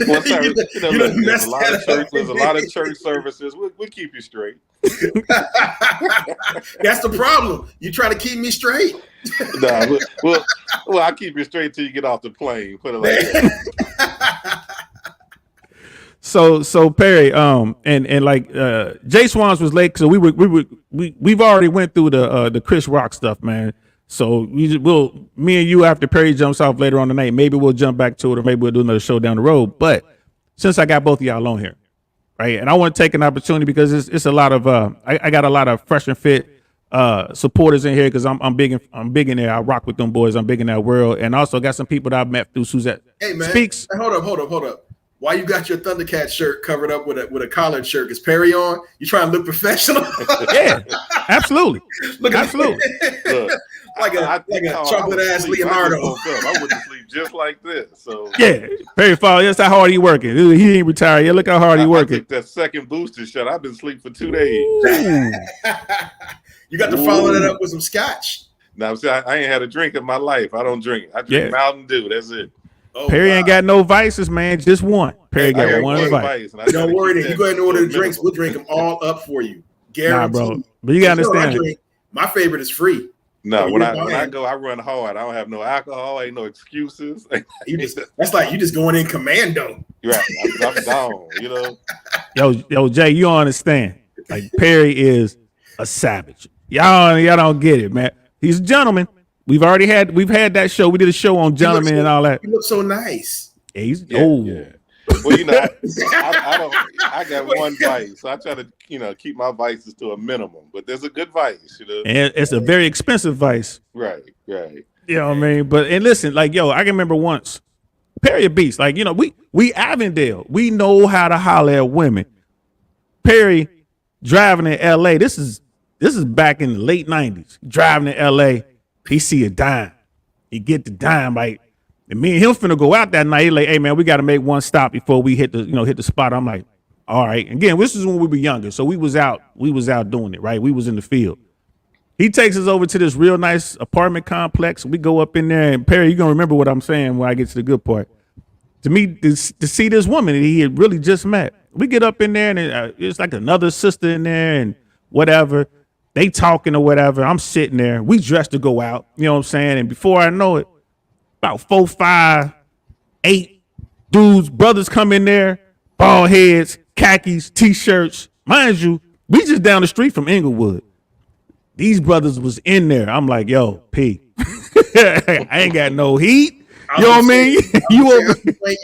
Well, sorry, there's a lot of church services. We'll keep you straight. That's the problem. You try to keep me straight. Nah, well, I'll keep you straight till you get off the plane. Put it like that. So Perry, and like JSwans was late, so we've already went through the Chris Rock stuff, man. So me and you, after Perry jumps off later on tonight, maybe we'll jump back to it, or maybe we'll do another show down the road. But since I got both of y'all on here, right, and I want to take an opportunity because it's a lot of I got a lot of fresh and fit supporters in here because I'm big in there. I rock with them boys. I'm big in that world, and also got some people that I've met through Suzette. Hey man, Speaks. Hey, hold up. Why you got your Thundercat shirt covered up with a collared shirt? Is Perry on? You trying to look professional? Yeah, absolutely. Absolutely. Look, like a chocolate ass Leonardo. I wouldn't sleep just like this. So Yeah, Perry Fall. That's how hard he working. He ain't retired yet. Look how hard he working. I took that second booster shot. I've been asleep for 2 days. You got to follow that up with some scotch. Now, see, I ain't had a drink in my life. I don't drink. I drink Mountain Dew. That's it. Oh, Perry ain't got no vices, man. Just one. Perry got one vice. Don't worry. Then you go ahead and order the drinks. We'll drink them all up for you. Guaranteed. Nah, bro. But you gotta understand. My favorite is free. No, when I go, I run hard. I don't have no alcohol. Ain't no excuses. That's like you just going in commando. Right. I'm gone. You know. Yo, Jay, you don't understand. Like Perry is a savage. Y'all don't get it, man. He's a gentleman. We've had that show. We did a show on gentlemen and all that. He looks so nice. Yeah, he's Yeah. Well, you know, I got one vice, so I try to, keep my vices to a minimum. But there's a good vice, And it's a very expensive vice. Right. You know what I mean? But and listen, like I can remember once, Perry a beast. Like we Avondale, we know how to holler at women. Perry driving in L.A. This is back in the late '90s. Driving in L.A. He see a dime. He get the dime, like, and me and him finna go out that night. He like, hey man, we got to make one stop before we hit the spot. I'm like, all right. Again, this is when we were younger, so we was out doing it, right? We was in the field. He takes us over to this real nice apartment complex. We go up in there, and Perry, you're gonna remember what I'm saying when I get to the good part. To see this woman that he had really just met. We get up in there, and it's like another sister in there, and whatever. They talking or whatever. I'm sitting there. We dressed to go out. You know what I'm saying? And before I know it, about 4, 5, 8 dudes, brothers come in there, bald heads, khakis, t-shirts. Mind you, we just down the street from Inglewood. These brothers was in there. I'm like, yo, P. I ain't got no heat. You know what I mean?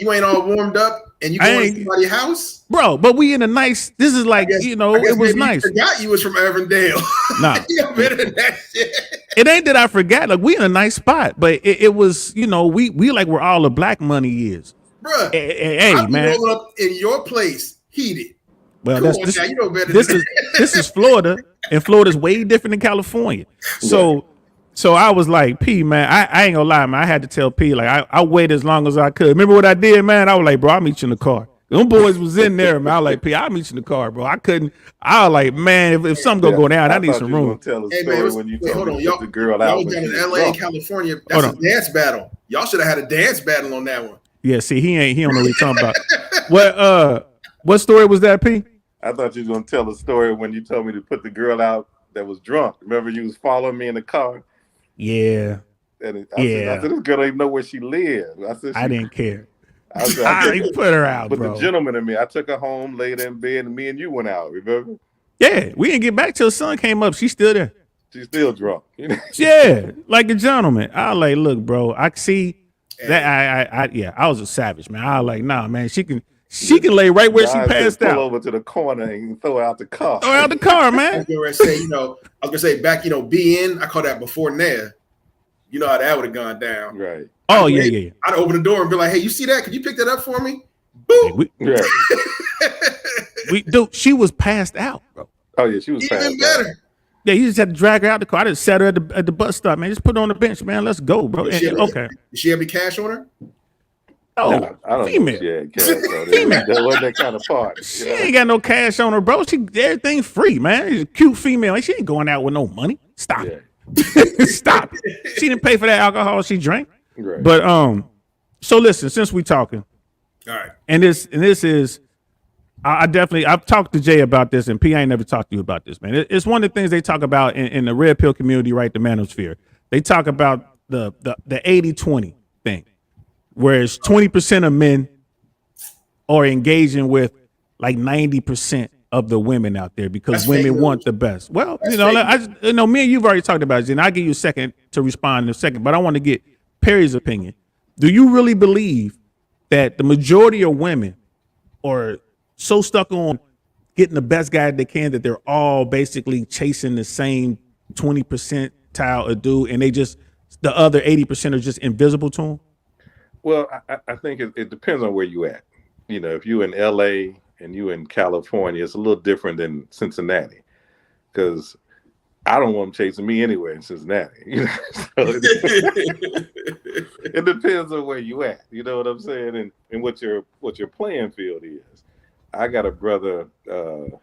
You ain't all warmed up and you going to somebody's house? Bro, but we in a nice, this is like, it was nice. I forgot you was from Avondale. Nah. You better than that shit. It ain't that I forgot. Like, we in a nice spot, but it was, we like where all the black money is. Bruh, hey man. Rolling up in your place, heated. Well, this is Florida, and Florida's way different than California. So I was like, P, man, I ain't gonna lie, man. I had to tell P, like, I waited as long as I could. Remember what I did, man? I was like, bro, I'll meet you in the car. Them boys was in there, man. I was like, P, I'll meet you in the car, bro. I was like, man, if something go down, I need some room. Tell a story when you told me to put the girl out. Y'all was down in LA and California. That's a dance battle. Y'all should have had a dance battle on that one. Yeah, see, he don't know what he's talking about. What story was that, P? I thought you was gonna tell a story when you told me to put the girl out that was drunk. Remember, you was following me in the car. Yeah. And I said, this girl don't even know where she lived. I didn't care. I put her out, but bro. The gentleman in me, I took her home, laid in bed, and me and you went out. Remember? Yeah, we didn't get back till the sun came up. She's still there. She's still drunk. Yeah, like a gentleman. I was like, look, bro, I see that. I was a savage, man. I was like, nah, man, she can lay right where she passed out. Pull over to the corner and throw out the car. Throw out the car, man. I was gonna say back, BN. I call that before Nair. You know how that would have gone down, right? Oh yeah. I'd open the door and be like, "Hey, you see that? Could you pick that up for me?" Boom. Right. She was passed out, bro. Oh yeah, she was Even better. out. Yeah, you just had to drag her out the car. I just sat her at the bus stop, man. Just put her on the bench, man. Let's go, bro. Did she Okay. Did she have any cash on her? Oh, No, I don't female. know if she had cash on it. That wasn't that kind of party. She ain't got no cash on her, bro. She everything free, man. She's a cute female. She ain't going out with no money. Stop it. Stop it. She didn't pay for that alcohol she drank. Right. But so listen, since we talking, All right. and this is, I've talked to Jay about this, and P, I ain't never talked to you about this, man. It's one of the things they talk about in the red pill community, right? The manosphere. They talk about the 80-20 thing, whereas 20% of men are engaging with like 90% of the women out there because That's women fake want news. the best. Well, That's you know, fake me and you've already talked about it, and I'll give you a second to respond in a second, but I want to get Perry's opinion. Do you really believe that the majority of women are so stuck on getting the best guy they can that they're all basically chasing the same 20% of dude, and the other 80% are just invisible to them? Well, I think it depends on where you at. You know, if you in LA and you in California, it's a little different than Cincinnati, because I don't want them chasing me anywhere in Cincinnati. You know, so it depends on where you at. You know what I'm saying, and what your playing field is. I got a brother.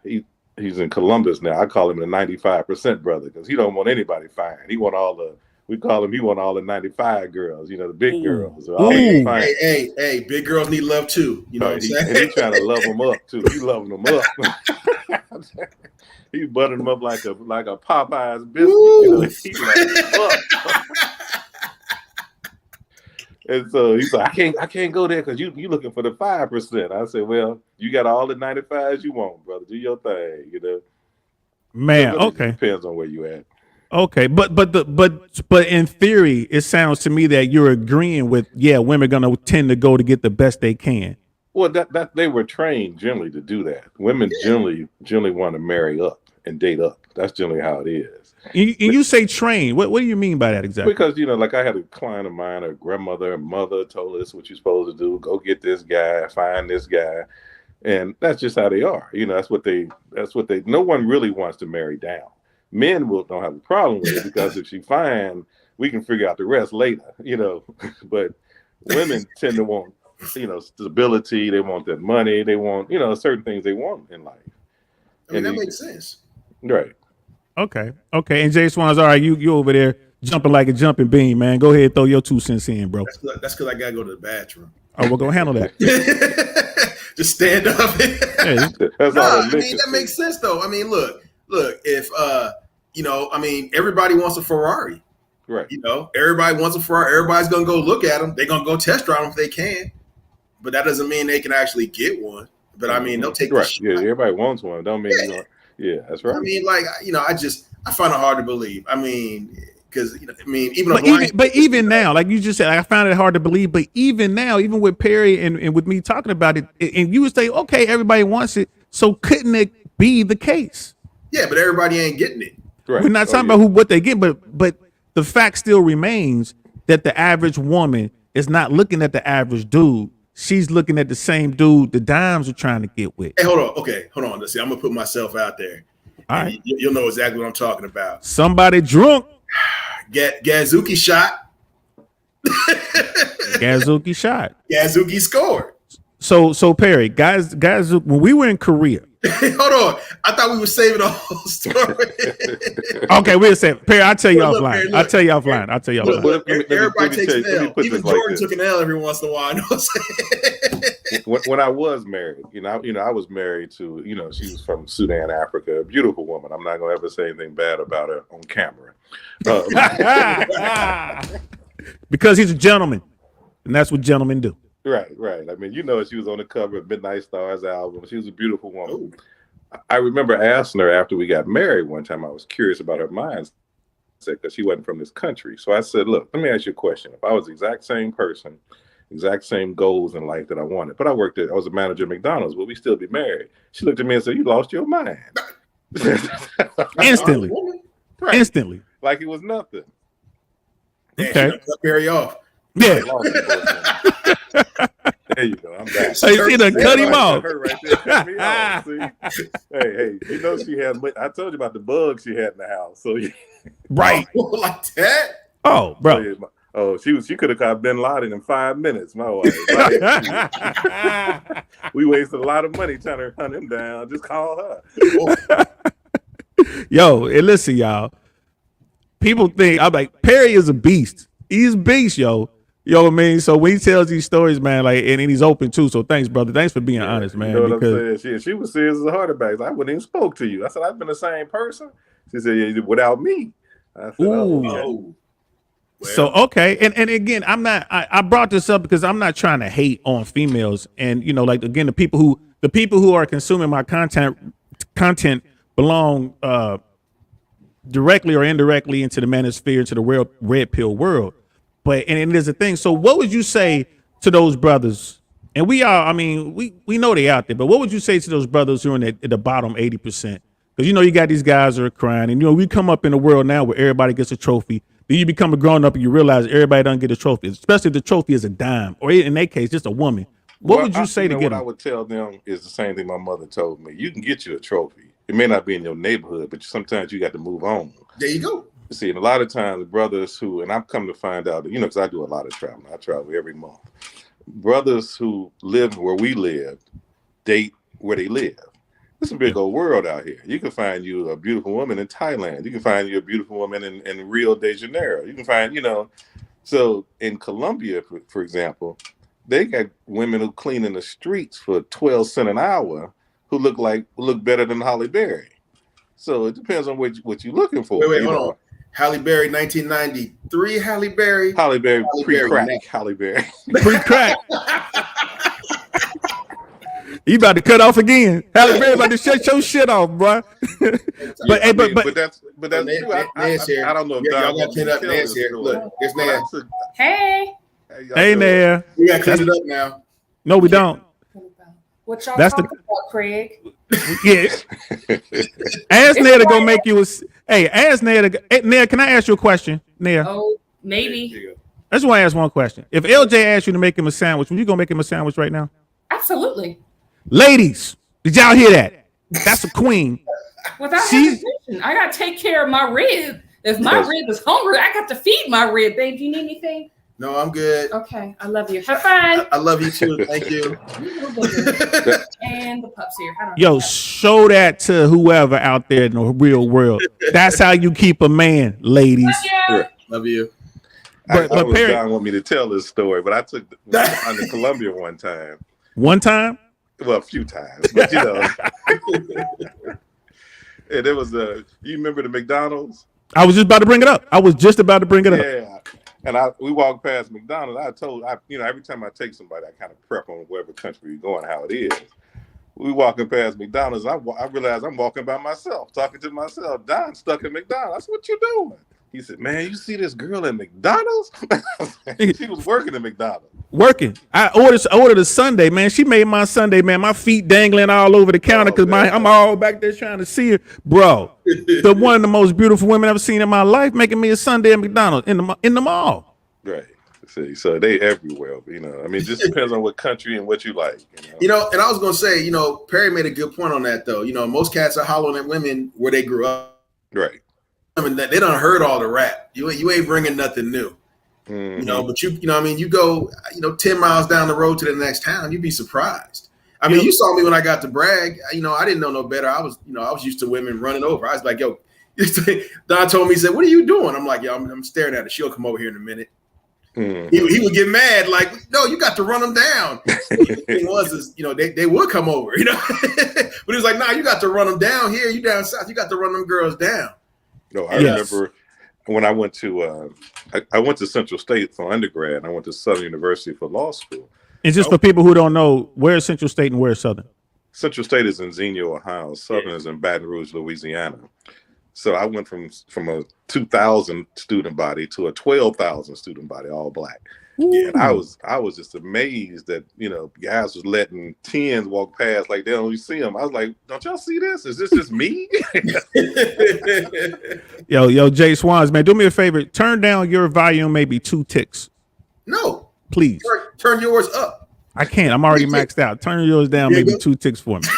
He's in Columbus now. I call him the 95% brother because he don't want anybody fine. He want all the. We call him. He want all the 95 girls. You know, the big girls. All fine. Hey, big girls need love too. You know what I'm saying? And he's trying to love them up too. He's loving them up. He's buttering them up like a Popeye's biscuit. You know, he's loving them up. And so he's like, I can't go there because you looking for the 5%. I said, well, you got all the 95s you want, brother. Do your thing, you know. Man, Really okay. Depends on where you at. Okay, but in theory, it sounds to me that you're agreeing with, women are gonna tend to go to get the best they can. Well, that they were trained generally to do that. Women generally want to marry up and date up. That's generally how it is. And you say train. What do you mean by that exactly? Because, you know, like I had a client of mine, a grandmother and mother told us what you're supposed to do. Go get this guy, find this guy. And that's just how they are. You know, that's what they, no one really wants to marry down. Men don't have a problem with it because if she fine, we can figure out the rest later, you know. But women tend to want, you know, stability. They want that money. They want, you know, certain things they want in life. I mean, that makes sense. Right. Okay. And JSwans, all right, you over there jumping like a jumping bean, man. Go ahead and throw your 2 cents in, bro. That's because I gotta go to the bathroom. Oh, we're gonna handle that. Just stand up. That makes sense though. I mean, look, if you know, I mean, everybody wants a Ferrari. Right. You know, everybody wants a Ferrari. Everybody's gonna go look at them. They're gonna go test drive them if they can. But that doesn't mean they can actually get one. But I mean, they'll take the shot. Yeah, everybody wants one. Don't mean you know. Yeah, that's right. I mean, like, you know, I find it hard to believe. I mean, because, you know, I mean, even now, like you just said, I found it hard to believe. But even now, even with Perry and with me talking about it, and you would say, okay, everybody wants it. So couldn't it be the case? Yeah, but everybody ain't getting it. Right. We're not talking about what they get, but the fact still remains that the average woman is not looking at the average dude. She's looking at the same dude the dimes are trying to get with. Hey, hold on. Okay, hold on. Let's see. I'm gonna put myself out there. All right. You'll know exactly what I'm talking about. Somebody drunk. Gazuki shot. Gazuki shot. Gazuki scored. So Perry, guys, when we were in Korea. Hold on. I thought we were saving the whole story. Okay, wait a second. Perry, I'll tell you offline. Perry, I'll tell you offline. Everybody takes an L. Even Jordan this. took an L every once in a while. You know what I'm saying? When I was married, I was married to, she was from Sudan, Africa, a beautiful woman. I'm not going to ever say anything bad about her on camera. Because he's a gentleman, and that's what gentlemen do. Right. I mean, she was on the cover of Midnight Stars album. She was a beautiful woman. Ooh. I remember asking her after we got married one time, I was curious about her mindset because she wasn't from this country. So I said, look, let me ask you a question. If I was the exact same person, exact same goals in life that I wanted, but I was a manager at McDonald's, would we still be married? She looked at me and said, you lost your mind. Instantly. Right. Instantly. Like it was nothing. Okay. Cut Barry off. Yeah. There you go. I'm back. So you see, done cut him off. Her right there cut me off. See? Hey, you know she had. I told you about the bugs she had in the house. So Right. Like that. Oh, bro. She could have caught Bin Laden in 5 minutes. My wife. We wasted a lot of money trying to hunt him down. Just call her. Yo, and listen, y'all. People think I'm like Perry is a beast. He's a beast, yo. You know what I mean? So when he tells these stories, man, like, and he's open too. So thanks, brother. Thanks for being honest, man. You know what I'm saying? She was serious as a heart attack. I wouldn't even spoke to you. I said, I've been the same person. She said, yeah, without me. I said, Well. So okay, and again, I brought this up because I'm not trying to hate on females, and you know, like again, the people who are consuming my content belong directly or indirectly into the manosphere, to the real red pill world. But and there's a thing. So what would you say to those brothers? And we are, I mean, we know they out there, but what would you say to those brothers who are in the bottom 80%? Because you know you got these guys who are crying, and you know we come up in a world now where everybody gets a trophy. Then you become a grown up and you realize everybody doesn't get a trophy, especially if the trophy is a dime, or in their case, just a woman. What would you say to get what them? I would tell them is the same thing my mother told me. You can get you a trophy. It may not be in your neighborhood, but sometimes you got to move on. There you go. See, and a lot of times brothers who, and I've come to find out, you know, because I do a lot of traveling. I travel every month. Brothers who live where we live date where they live. It's a big old world out here. You can find you a beautiful woman in Thailand. You can find you a beautiful woman in Rio de Janeiro. You can find, you know, so in Colombia, for example, they got women who clean in the streets for 12 cents an hour who look better than Halle Berry. So it depends on what you're looking for. Wait, hold on. Halle Berry, 1993. Halle Berry, pre-crack. Halle Berry. Pre-crack. You about to cut off again. Halle Berry about to shut your shit off, bro. but that's true. I don't know if y'all got to clean up. Nance here. Look, there's Nance. Hey. Hey, Nair. We got to clean it up now. No, we don't. What y'all That's talking about, Craig? Yeah. Ask Nair to go make you a. Hey, ask Nair to. Hey, Nair, can I ask you a question, Nair? Oh, maybe. I just want to ask one question. If LJ asked you to make him a sandwich, would you go make him a sandwich right now? Absolutely. Ladies, did y'all hear that? That's a queen. Without hesitation, I got to take care of my rib. If my rib is hungry, I got to feed my rib. Babe, do you need anything? No, I'm good. Okay, I love you. Have fun. I love you too. Thank you. And the pups here. Yo, show that to whoever out there in the real world. That's how you keep a man, ladies. Love you. But Perry John want me to tell this story, but I took on to Colombia one time. One time? Well, a few times, but you know. And there was you remember the McDonald's? I was just about to bring it up. Yeah. And we walked past McDonald's. Every time I take somebody, I kind of prep on wherever country you're going, how it is. We walking past McDonald's. I realized I'm walking by myself, talking to myself. Don stuck at McDonald's. I said, "What you doing?" He said, "Man, you see this girl at McDonald's?" She was working at McDonald's. Working. I ordered a sundae, man. She made my sundae, man. My feet dangling all over the counter because I'm all back there trying to see her, bro. The one of the most beautiful women I've ever seen in my life, making me a sundae at McDonald's in the mall. Right. See, so they everywhere. You know, I mean, it just depends on what country and what you like. And I was gonna say, Perry made a good point on that though. Most cats are hollering at women where they grew up. Right. I mean, they done heard all the rap. You ain't bringing nothing new. Mm-hmm. But you go, 10 miles down the road to the next town, you'd be surprised. I mean, you saw me when I got to Bragg. I didn't know no better. I was used to women running over. I was like, yo, Don told me, he said, "What are you doing?" I'm like, yo, I'm staring at her. She'll come over here in a minute. Mm-hmm. He would get mad, like, no, you got to run them down. The thing was, they would come over, but he was like, nah, you got to run them down here. You down south, you got to run them girls down. No, I remember when I went to I went to Central State for undergrad, and I went to Southern University for law school. And just for people who don't know, where's Central State and where's Southern? Central State is in Xenia, Ohio. Southern is in Baton Rouge, Louisiana. So I went from a 2,000 student body to a 12,000 student body, all black. And I was just amazed that guys was letting 10s walk past like they don't even see them. I was like, don't y'all see this? Is this just me? Yo, JSwans, man, do me a favor. Turn down your volume maybe 2 ticks. No, please. Turn yours up. I can't. I'm already maxed out. Turn yours down, There you maybe go. 2 ticks for me.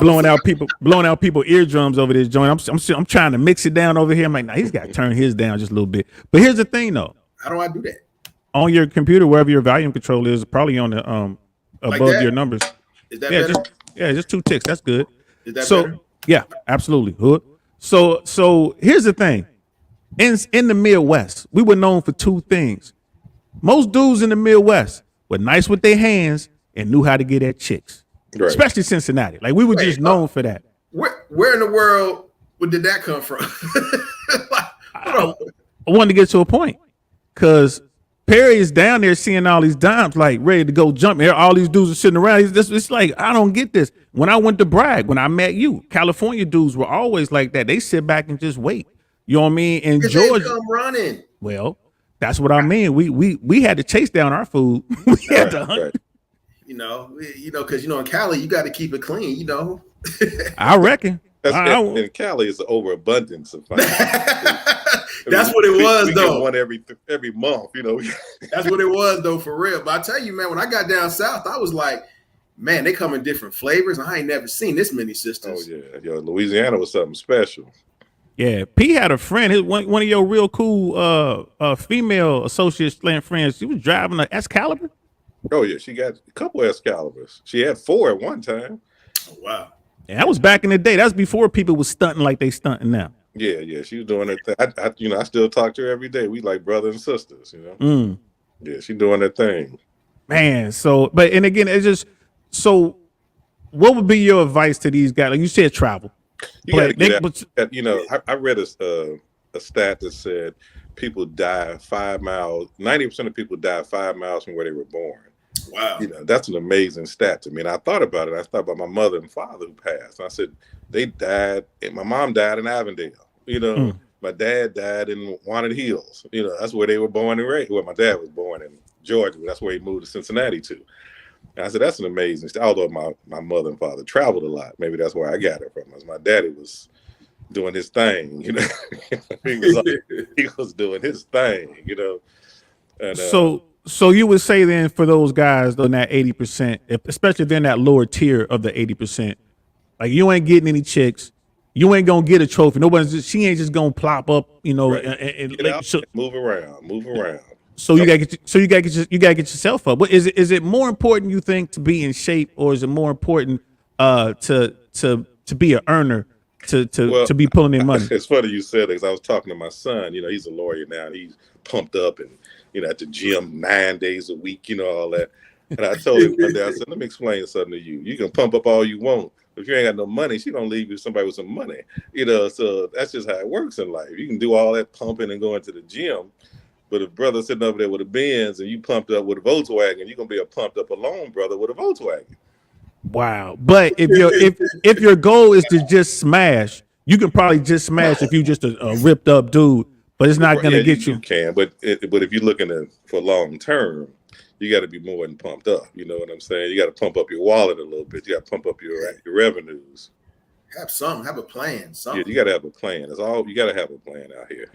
blowing out people eardrums over this joint. I'm trying to mix it down over here. I'm like, nah, he's got to turn his down just a little bit. But here's the thing, though. How do I do that? On your computer, wherever your volume control is, probably on the Like above that? your numbers. Is that better? Just 2 ticks. That's good. Is that So better? yeah, absolutely. Hood. So here's the thing. In the Midwest, we were known for 2 things. Most dudes in the Midwest were nice with their hands and knew how to get at chicks. Right. Especially Cincinnati. Like we were just known for that. Where in the world did that come from? I wanted to get to a point because Perry is down there seeing all these dimes, like ready to go jump. Here, all these dudes are sitting around. It's like, I don't get this. When I went to Bragg, when I met you, California dudes were always like that. They sit back and just wait. You know what I mean? In Georgia, come running. well, that's what I mean. We had to chase down our food. We had to hunt. Right. Because in Cali you got to keep it clean. I reckon. In Cali, it's an overabundance of fine. That's what it was, we though. Get one every month, That's what it was, though, for real. But I tell you, man, when I got down south, I was like, man, they come in different flavors. I ain't never seen this many Oh sisters. yeah, Louisiana was something special. Yeah, P had a friend. One of your real cool female associate friends. She was driving an Excalibur. Oh yeah, she got a couple Excaliburs. She had 4 at one time. Oh, wow. And that was back in the day. That's before people was stunting like they stunting now. Yeah, she was doing her thing. I still talk to her every day. We like brothers and sisters, Yeah, she doing her thing. Man, and again, it's just so. What would be your advice to these guys? Like you said, travel. You got to get out. I read a stat that said people die 5 miles. 90% of people die 5 miles from where they were born. Wow. That's an amazing stat to me. And I thought about it. I thought about my mother and father who passed. And I said, they died. And my mom died in Avondale. My dad died in Wanted Hills. That's where they were born and raised. Well, my dad was born in Georgia. That's where he moved to Cincinnati to. And I said, that's an amazing stat. Although my mother and father traveled a lot. Maybe that's where I got it from. My daddy was doing his thing. He was doing his thing, And, So you would say then for those guys in that 80%, especially if they're in that lower tier of the 80%, like you ain't getting any chicks, you ain't gonna get a trophy. She ain't just gonna plop up, right. and Get out, move around. So you gotta get yourself up. But is it more important you think to be in shape, or is it more important to be an earner to be pulling in money? It's funny you said that because I was talking to my son. He's a lawyer now, and he's pumped up and at the gym 9 days a week, all that. And I told him one day, I said, let me explain something to you. You can pump up all you want. If you ain't got no money, she gonna leave you somebody with some money. So that's just how it works in life. You can do all that pumping and going to the gym, but if brother sitting over there with a Benz and you pumped up with a Volkswagen, you're gonna be a pumped up alone brother with a Volkswagen. Wow. But if your goal is to just smash, you can probably just smash if you just a ripped up dude. But it's not going to get you. You can, but if you're looking for long term, you got to be more than pumped up. You know what I'm saying? You got to pump up your wallet a little bit. You got to pump up your revenues. Have a plan. Yeah, you got to have a plan. That's all. You got to have a plan out here.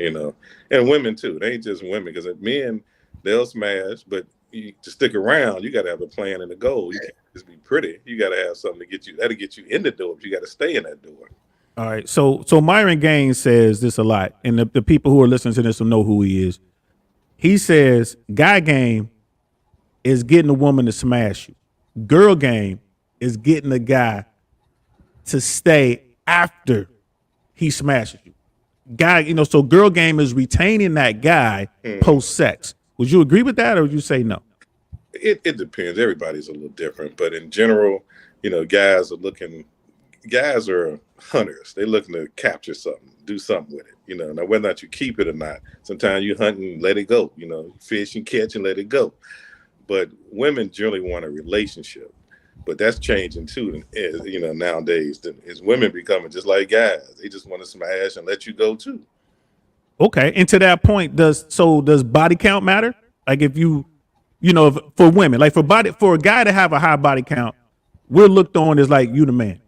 And women too. They ain't just women, because men, they'll smash, but to stick around, you got to have a plan and a goal. You can't just be pretty. You got to have something to get you in the door. But you got to stay in that door. All right, so Myron Gaines says this a lot, and the people who are listening to this will know who he is. He says, guy game is getting a woman to smash you. Girl game is getting a guy to stay after he smashes you. Guy, so girl game is retaining that guy post-sex. Would you agree with that, or would you say no? It depends. Everybody's a little different, but in general, guys are hunters. They're looking to capture something, do something with it. Now whether or not you keep it or not, sometimes you hunt and let it go. Fish and catch and let it go. But women generally want a relationship. But that's changing too. Nowadays, is women becoming just like guys. They just want to smash and let you go too. Okay, and to that point, does body count matter? Like if for women, like for a guy to have a high body count, we're looked on as like you the man.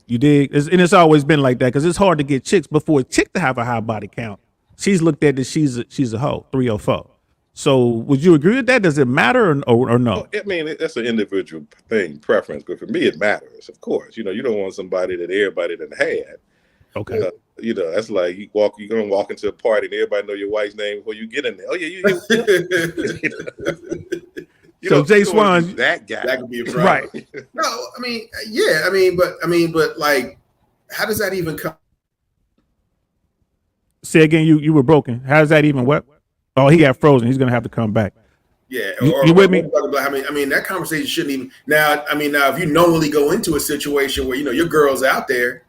You dig? And it's always been like that because it's hard to get chicks. But for a chick to have a high body count, she's looked at as she's a hoe, 304. So would you agree with that? Does it matter or no? Well, I mean, that's an individual thing, preference, but for me, it matters. Of course, you don't want somebody that everybody done had. Okay. That's like you're gonna walk into a party and everybody know your wife's name before you get in there. Oh yeah, you So JSwans, that guy, that could be a problem. Right. No, I mean, yeah, but like, how does that even come? Say again, you were broken. How does that even what? Oh, he got frozen. He's gonna have to come back. Yeah, you with me? I mean, that conversation shouldn't even. Now, if you knowingly go into a situation where your girl's out there,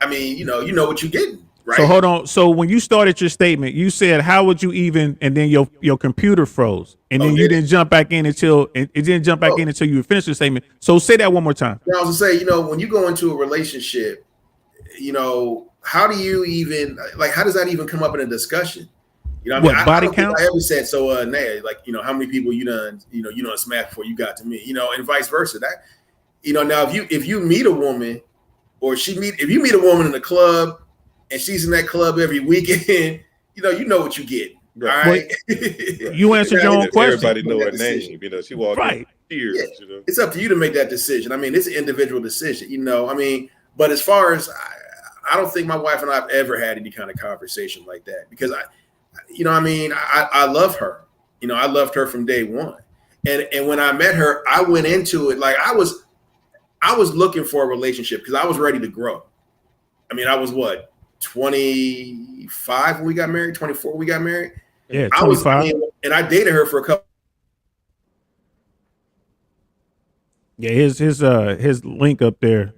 I mean, you know what you're getting, right? So hold on. So when you started your statement, you said, "How would you even?" And then your computer froze, and then you didn't jump back in until it didn't jump back in until you finished the statement. So say that one more time. I was gonna say, when you go into a relationship, how do you even how does that even come up in a discussion? What body count? I ever said so. How many people you done smash before you got to me, and vice versa. That, now if you meet a woman, or if you meet a woman in the club, and she's in that club every weekend, you know what you get. Right. You answered your own question. Everybody know her name. She walked in tears. Yeah. It's up to you to make that decision. I mean, it's an individual decision. But as far as I don't think my wife and I have ever had any kind of conversation like that, because I love her. I loved her from day one. And when I met her, I went into it like I was looking for a relationship because I was ready to grow. I mean, I was 25 when we got married, 24 when we got married. Yeah, 25. And I dated her for a couple. Yeah, his link up there.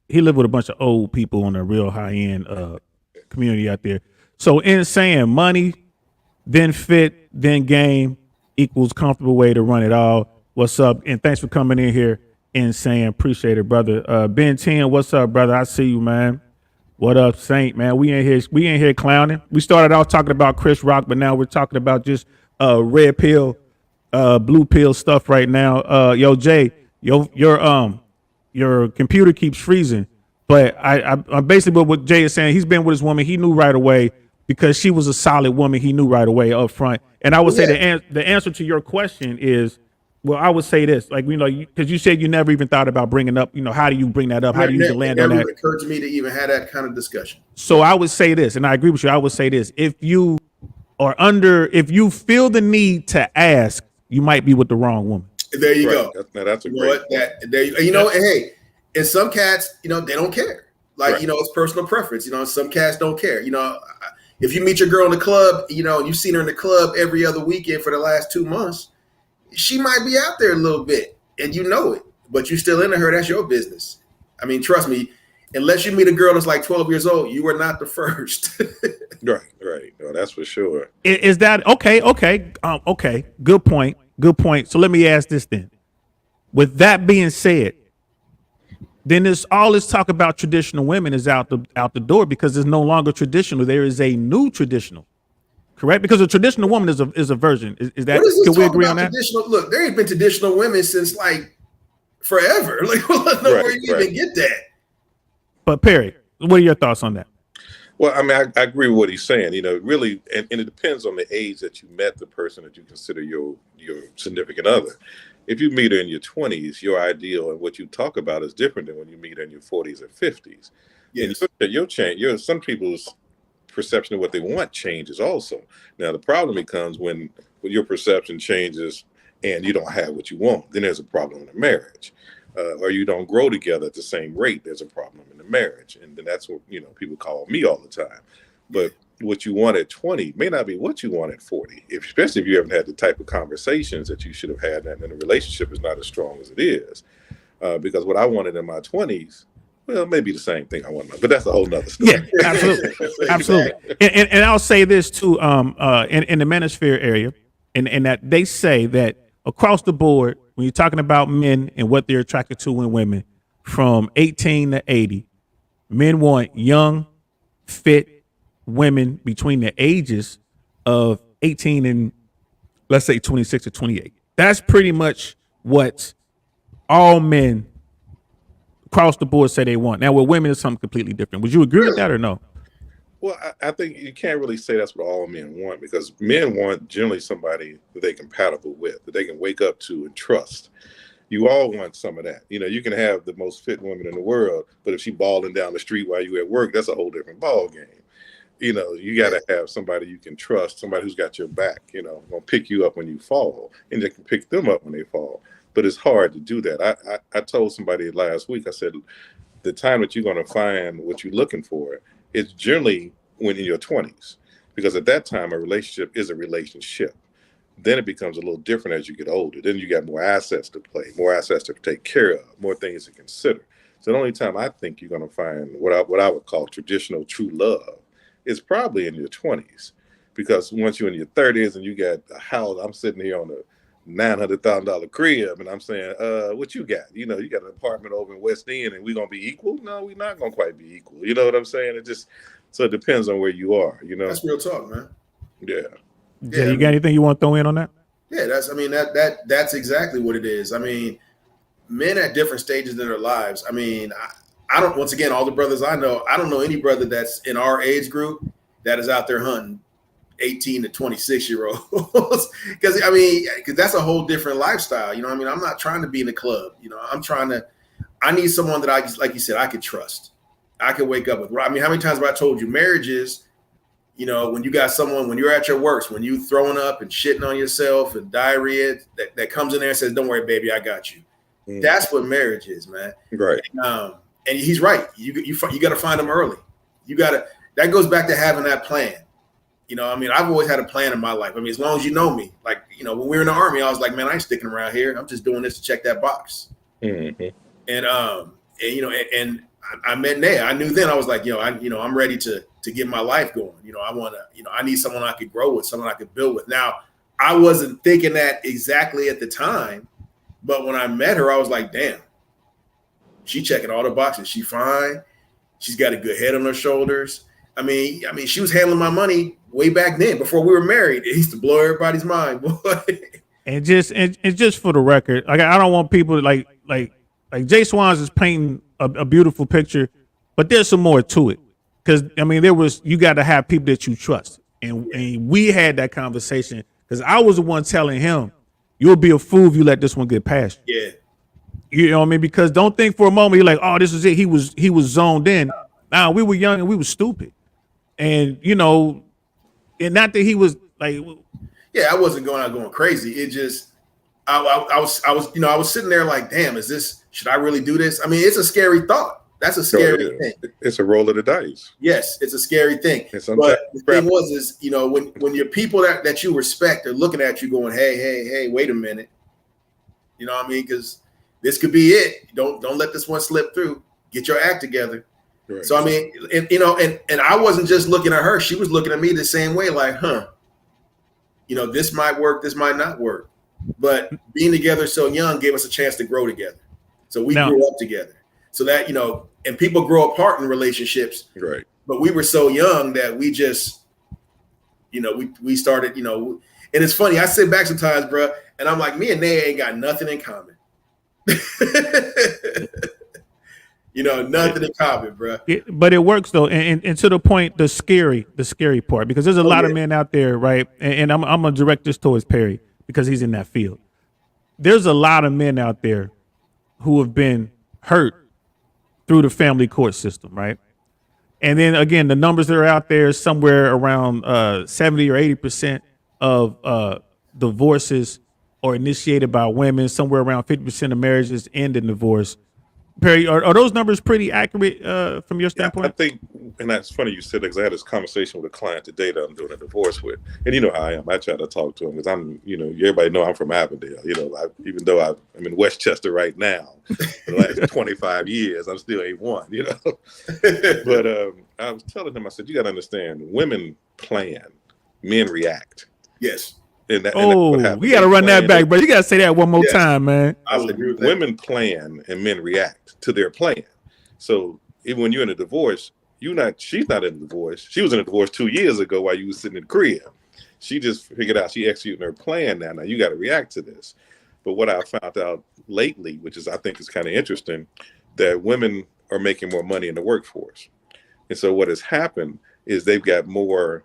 He lived with a bunch of old people on a real high end community out there. So in saying money, then fit, then game equals comfortable way to run it all. What's up? And thanks for coming in here and saying appreciate it, brother. Ben 10, what's up, brother? I see you, man. What up, Saint, man? We ain't here clowning. We started off talking about Chris Rock, but now we're talking about just red pill, blue pill stuff right now. Yo, Jay, your computer keeps freezing. But I basically what Jay is saying, he's been with his woman. He knew right away because she was a solid woman. He knew right away up front. And I would say the answer to your question is, well, I would say this, because you said you never even thought about bringing up, how do you bring that up? How do you even land on that? It never occurred to me to even have that kind of discussion. So I would say this, and I agree with you. I would say this: if you feel the need to ask, you might be with the wrong woman. There you go. That's a great. Hey, and some cats, they don't care. It's personal preference. Some cats don't care. If you meet your girl in the club, and you've seen her in the club every other weekend for the last 2 months, she might be out there a little bit, and you know it, but you still into her. That's your business. I mean, trust me. Unless you meet a girl that's like 12 years old, you are not the first. Right. No, that's for sure. Is that okay? Okay. Good point. So let me ask this then. With that being said, then all this talk about traditional women is out the door because there's no longer traditional. There is a new traditional. Correct? Because a traditional woman is a version. Is that? Can we agree on that? Look, there ain't been traditional women since forever. I don't know where you even get that. But Perry, what are your thoughts on that? Well, I mean, I agree with what he's saying. Really, and it depends on the age that you met the person that you consider your significant other. If you meet her in your 20s, your ideal and what you talk about is different than when you meet her in your 40s or 50s. Yes. And some people's perception of what they want changes also. Now, the problem becomes when your perception changes and you don't have what you want, then there's a problem in the marriage. Or you don't grow together at the same rate, there's a problem in the marriage. And then that's what, people call me all the time. But what you want at 20 may not be what you want at 40, especially if you haven't had the type of conversations that you should have had, and the relationship is not as strong as it is. Because what I wanted in my 20s, well, maybe the same thing I want, but that's a whole nother story. Yeah, absolutely. And I'll say this too, in the manosphere area, and that they say that across the board, when you're talking about men and what they're attracted to in women, from 18 to 80, men want young, fit women between the ages of 18 and let's say 26 or 28. That's pretty much what all men across the board say they want. Now with women, it's something completely different. Would you agree with that or no? Well, I think you can't really say that's what all men want, because men want generally somebody that they're compatible with, that they can wake up to and trust. You all want some of that. You can have the most fit woman in the world, but if she balling down the street while you at work, that's a whole different ball game. You got to have somebody you can trust, somebody who's got your back, gonna pick you up when you fall, and they can pick them up when they fall. But it's hard to do that. I told somebody last week, I said, the time that you're going to find what you're looking for is generally when in your 20s, because at that time, a relationship is a relationship. Then it becomes a little different as you get older. Then you got more assets to play, more assets to take care of, more things to consider. So the only time I think you're going to find what I would call traditional true love is probably in your 20s, because once you're in your 30s and you got a house, I'm sitting here on a $900,000 crib, and I'm saying, what you got? You got an apartment over in West End, and we're gonna be equal? No, we're not gonna quite be equal. You know what I'm saying? So it depends on where you are. That's real talk, man. Yeah. Jay, you got anything you want to throw in on that? Yeah, that's exactly what it is. I mean, men at different stages in their lives. I mean, I don't. Once again, all the brothers I don't know any brother that's in our age group that is out there hunting 18 to 26-year-olds, because that's a whole different lifestyle. I'm not trying to be in the club. I need someone that like you said, I could trust. I could wake up with. How many times have I told you marriage is, when you got someone, when you're at your worst, when you throwing up and shitting on yourself and diarrhea that comes in there and says, don't worry, baby, I got you. Mm. That's what marriage is, man. Right. And he's right. You got to find them early. That goes back to having that plan. I've always had a plan in my life. As long as you know me, like, when we were in the Army, I was like, man, I ain't sticking around here. I'm just doing this to check that box. Mm-hmm. And I met Naya. I knew then, I was like, I'm ready to get my life going. I need someone I could grow with, someone I could build with. Now, I wasn't thinking that exactly at the time, but when I met her, I was like, damn, she checking all the boxes. She fine. She's got a good head on her shoulders. She was handling my money way back then before we were married. It used to blow everybody's mind, boy. And just for the record, like, I don't want people like JSwans is painting a beautiful picture, but there's some more to it. Because you got to have people that you trust, and we had that conversation because I was the one telling him, you'll be a fool if you let this one get past you. Yeah. You know what I mean? Because don't think for a moment you're like, oh, this is it. He was zoned in. Nah, we were young and we were stupid. And and not that he was like, yeah, I wasn't going crazy. It just, I was sitting there like, damn, should I really do this? It's a scary thought. That's a scary thing. It's a roll of the dice. Yes, it's a scary thing. But the thing was, when your people that you respect are looking at you going, hey, wait a minute. Because this could be it. Don't let this one slip through. Get your act together. Right. So and I wasn't just looking at her. She was looking at me the same way, like, this might work, this might not work. But being together so young gave us a chance to grow together. So we grew up together. So that, and people grow apart in relationships. Right. But we were so young that we just, we started, and it's funny. I sit back sometimes, bro, and I'm like, me and Naya ain't got nothing in common. Nothing in common, bro. But it works though, and to the point, the scary part, because there's a lot of men out there, right? And I'm gonna direct this towards Perry because he's in that field. There's a lot of men out there who have been hurt through the family court system, right? And then again, the numbers that are out there, somewhere around 70 or 80% of divorces are initiated by women. Somewhere around 50% of marriages end in divorce. Perry, are those numbers pretty accurate from your standpoint? I think, and that's funny you said that, because I had this conversation with a client today that I'm doing a divorce with, and you know how I am. I try to talk to him because I'm, everybody know I'm from Avondale. Even though I'm in Westchester right now, for the last 25 years, I'm still A1. But I was telling him, I said, you got to understand, women plan, men react. Yes. And that's what we got to run that back, bro. You got to say that one more time, man. I would agree with that. Women plan and men react to their plan. So even when you're in a divorce, she's not in a divorce. She was in a divorce 2 years ago while you was sitting in the crib. She just figured out she executing her plan now. Now you got to react to this. But what I found out lately, which I think is kind of interesting, that women are making more money in the workforce. And so what has happened, is they've got more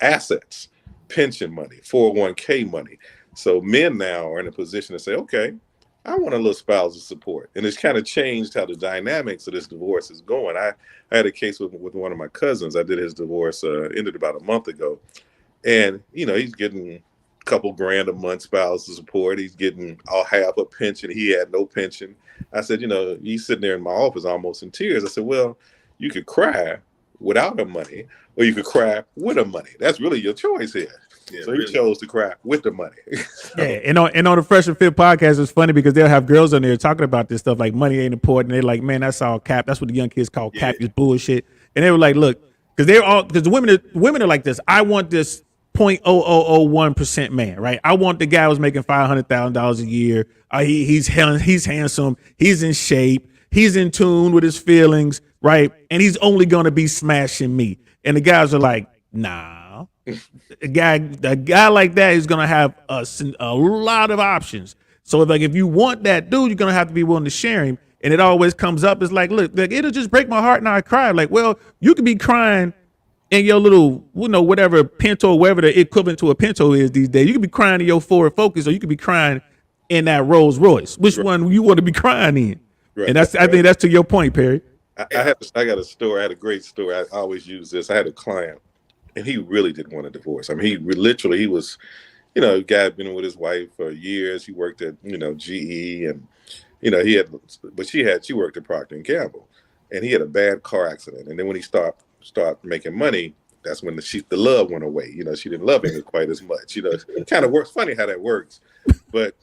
assets, pension money, 401k money. So men now are in a position to say, okay, I want a little spousal support. And it's kind of changed how the dynamics of this divorce is going. I had a case with one of my cousins. I did his divorce, ended about a month ago. And, he's getting a couple grand a month spousal support. He's getting half a pension. He had no pension. I said, he's sitting there in my office almost in tears. I said, well, you could cry without her money, or you could cry with her money. That's really your choice here. Yeah, so he chose to cry with the money. Yeah, and on the Fresh and Fit podcast, it's funny because they'll have girls on there talking about this stuff like money ain't important. They're like, man, that's all cap. That's what the young kids call cap, is bullshit. And they were like, look, because the women are like this. I want this 0.0001% man, right? I want the guy who's making $500,000 a year. He's handsome. He's in shape. He's in tune with his feelings, right? And he's only going to be smashing me. And the guys are like, nah. A guy like that is going to have a lot of options. So if you want that dude, you're going to have to be willing to share him. And it always comes up. It's like, look, it'll just break my heart and I cry. Like, well, you could be crying in your little, whatever Pinto, whatever the equivalent to a Pinto is these days. You could be crying in your Ford Focus, or you could be crying in that Rolls Royce. Which one you want to be crying in? Right. And I think that's to your point, Perry. I got a story. I had a great story. I always use this. I had a client, and he really didn't want a divorce. I mean, he was, a guy had been with his wife for years. He worked at, GE, and, she worked at Procter and Gamble, and he had a bad car accident. And then when he started making money, that's when the love went away. She didn't love him quite as much. It kind of works. Funny how that works. But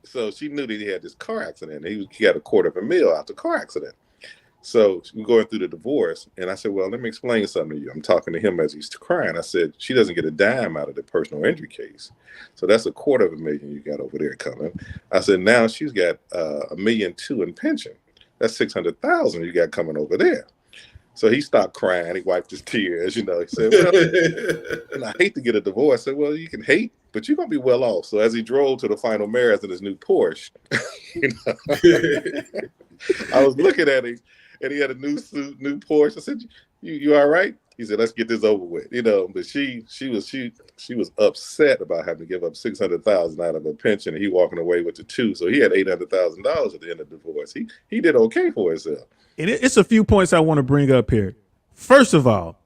so she knew that he had this car accident. He got $250,000 out the car accident. So we're going through the divorce, and I said, well, let me explain something to you. I'm talking to him as he's crying. I said, she doesn't get a dime out of the personal injury case. So that's $250,000 you got over there coming. I said, now she's got $1.2 million in pension. That's $600,000 you got coming over there. So he stopped crying. He wiped his tears. He said, well, and I hate to get a divorce. I said, well, you can hate, but you're going to be well off. So as he drove to the final marriage in his new Porsche, I was looking at him, and he had a new suit, new Porsche. I said, you all right? He said, let's get this over with. But she was upset about having to give up $600,000 out of a pension, and he walking away with the $2. So he had $800,000 at the end of the divorce. He did okay for himself. And it's a few points I want to bring up here. First of all,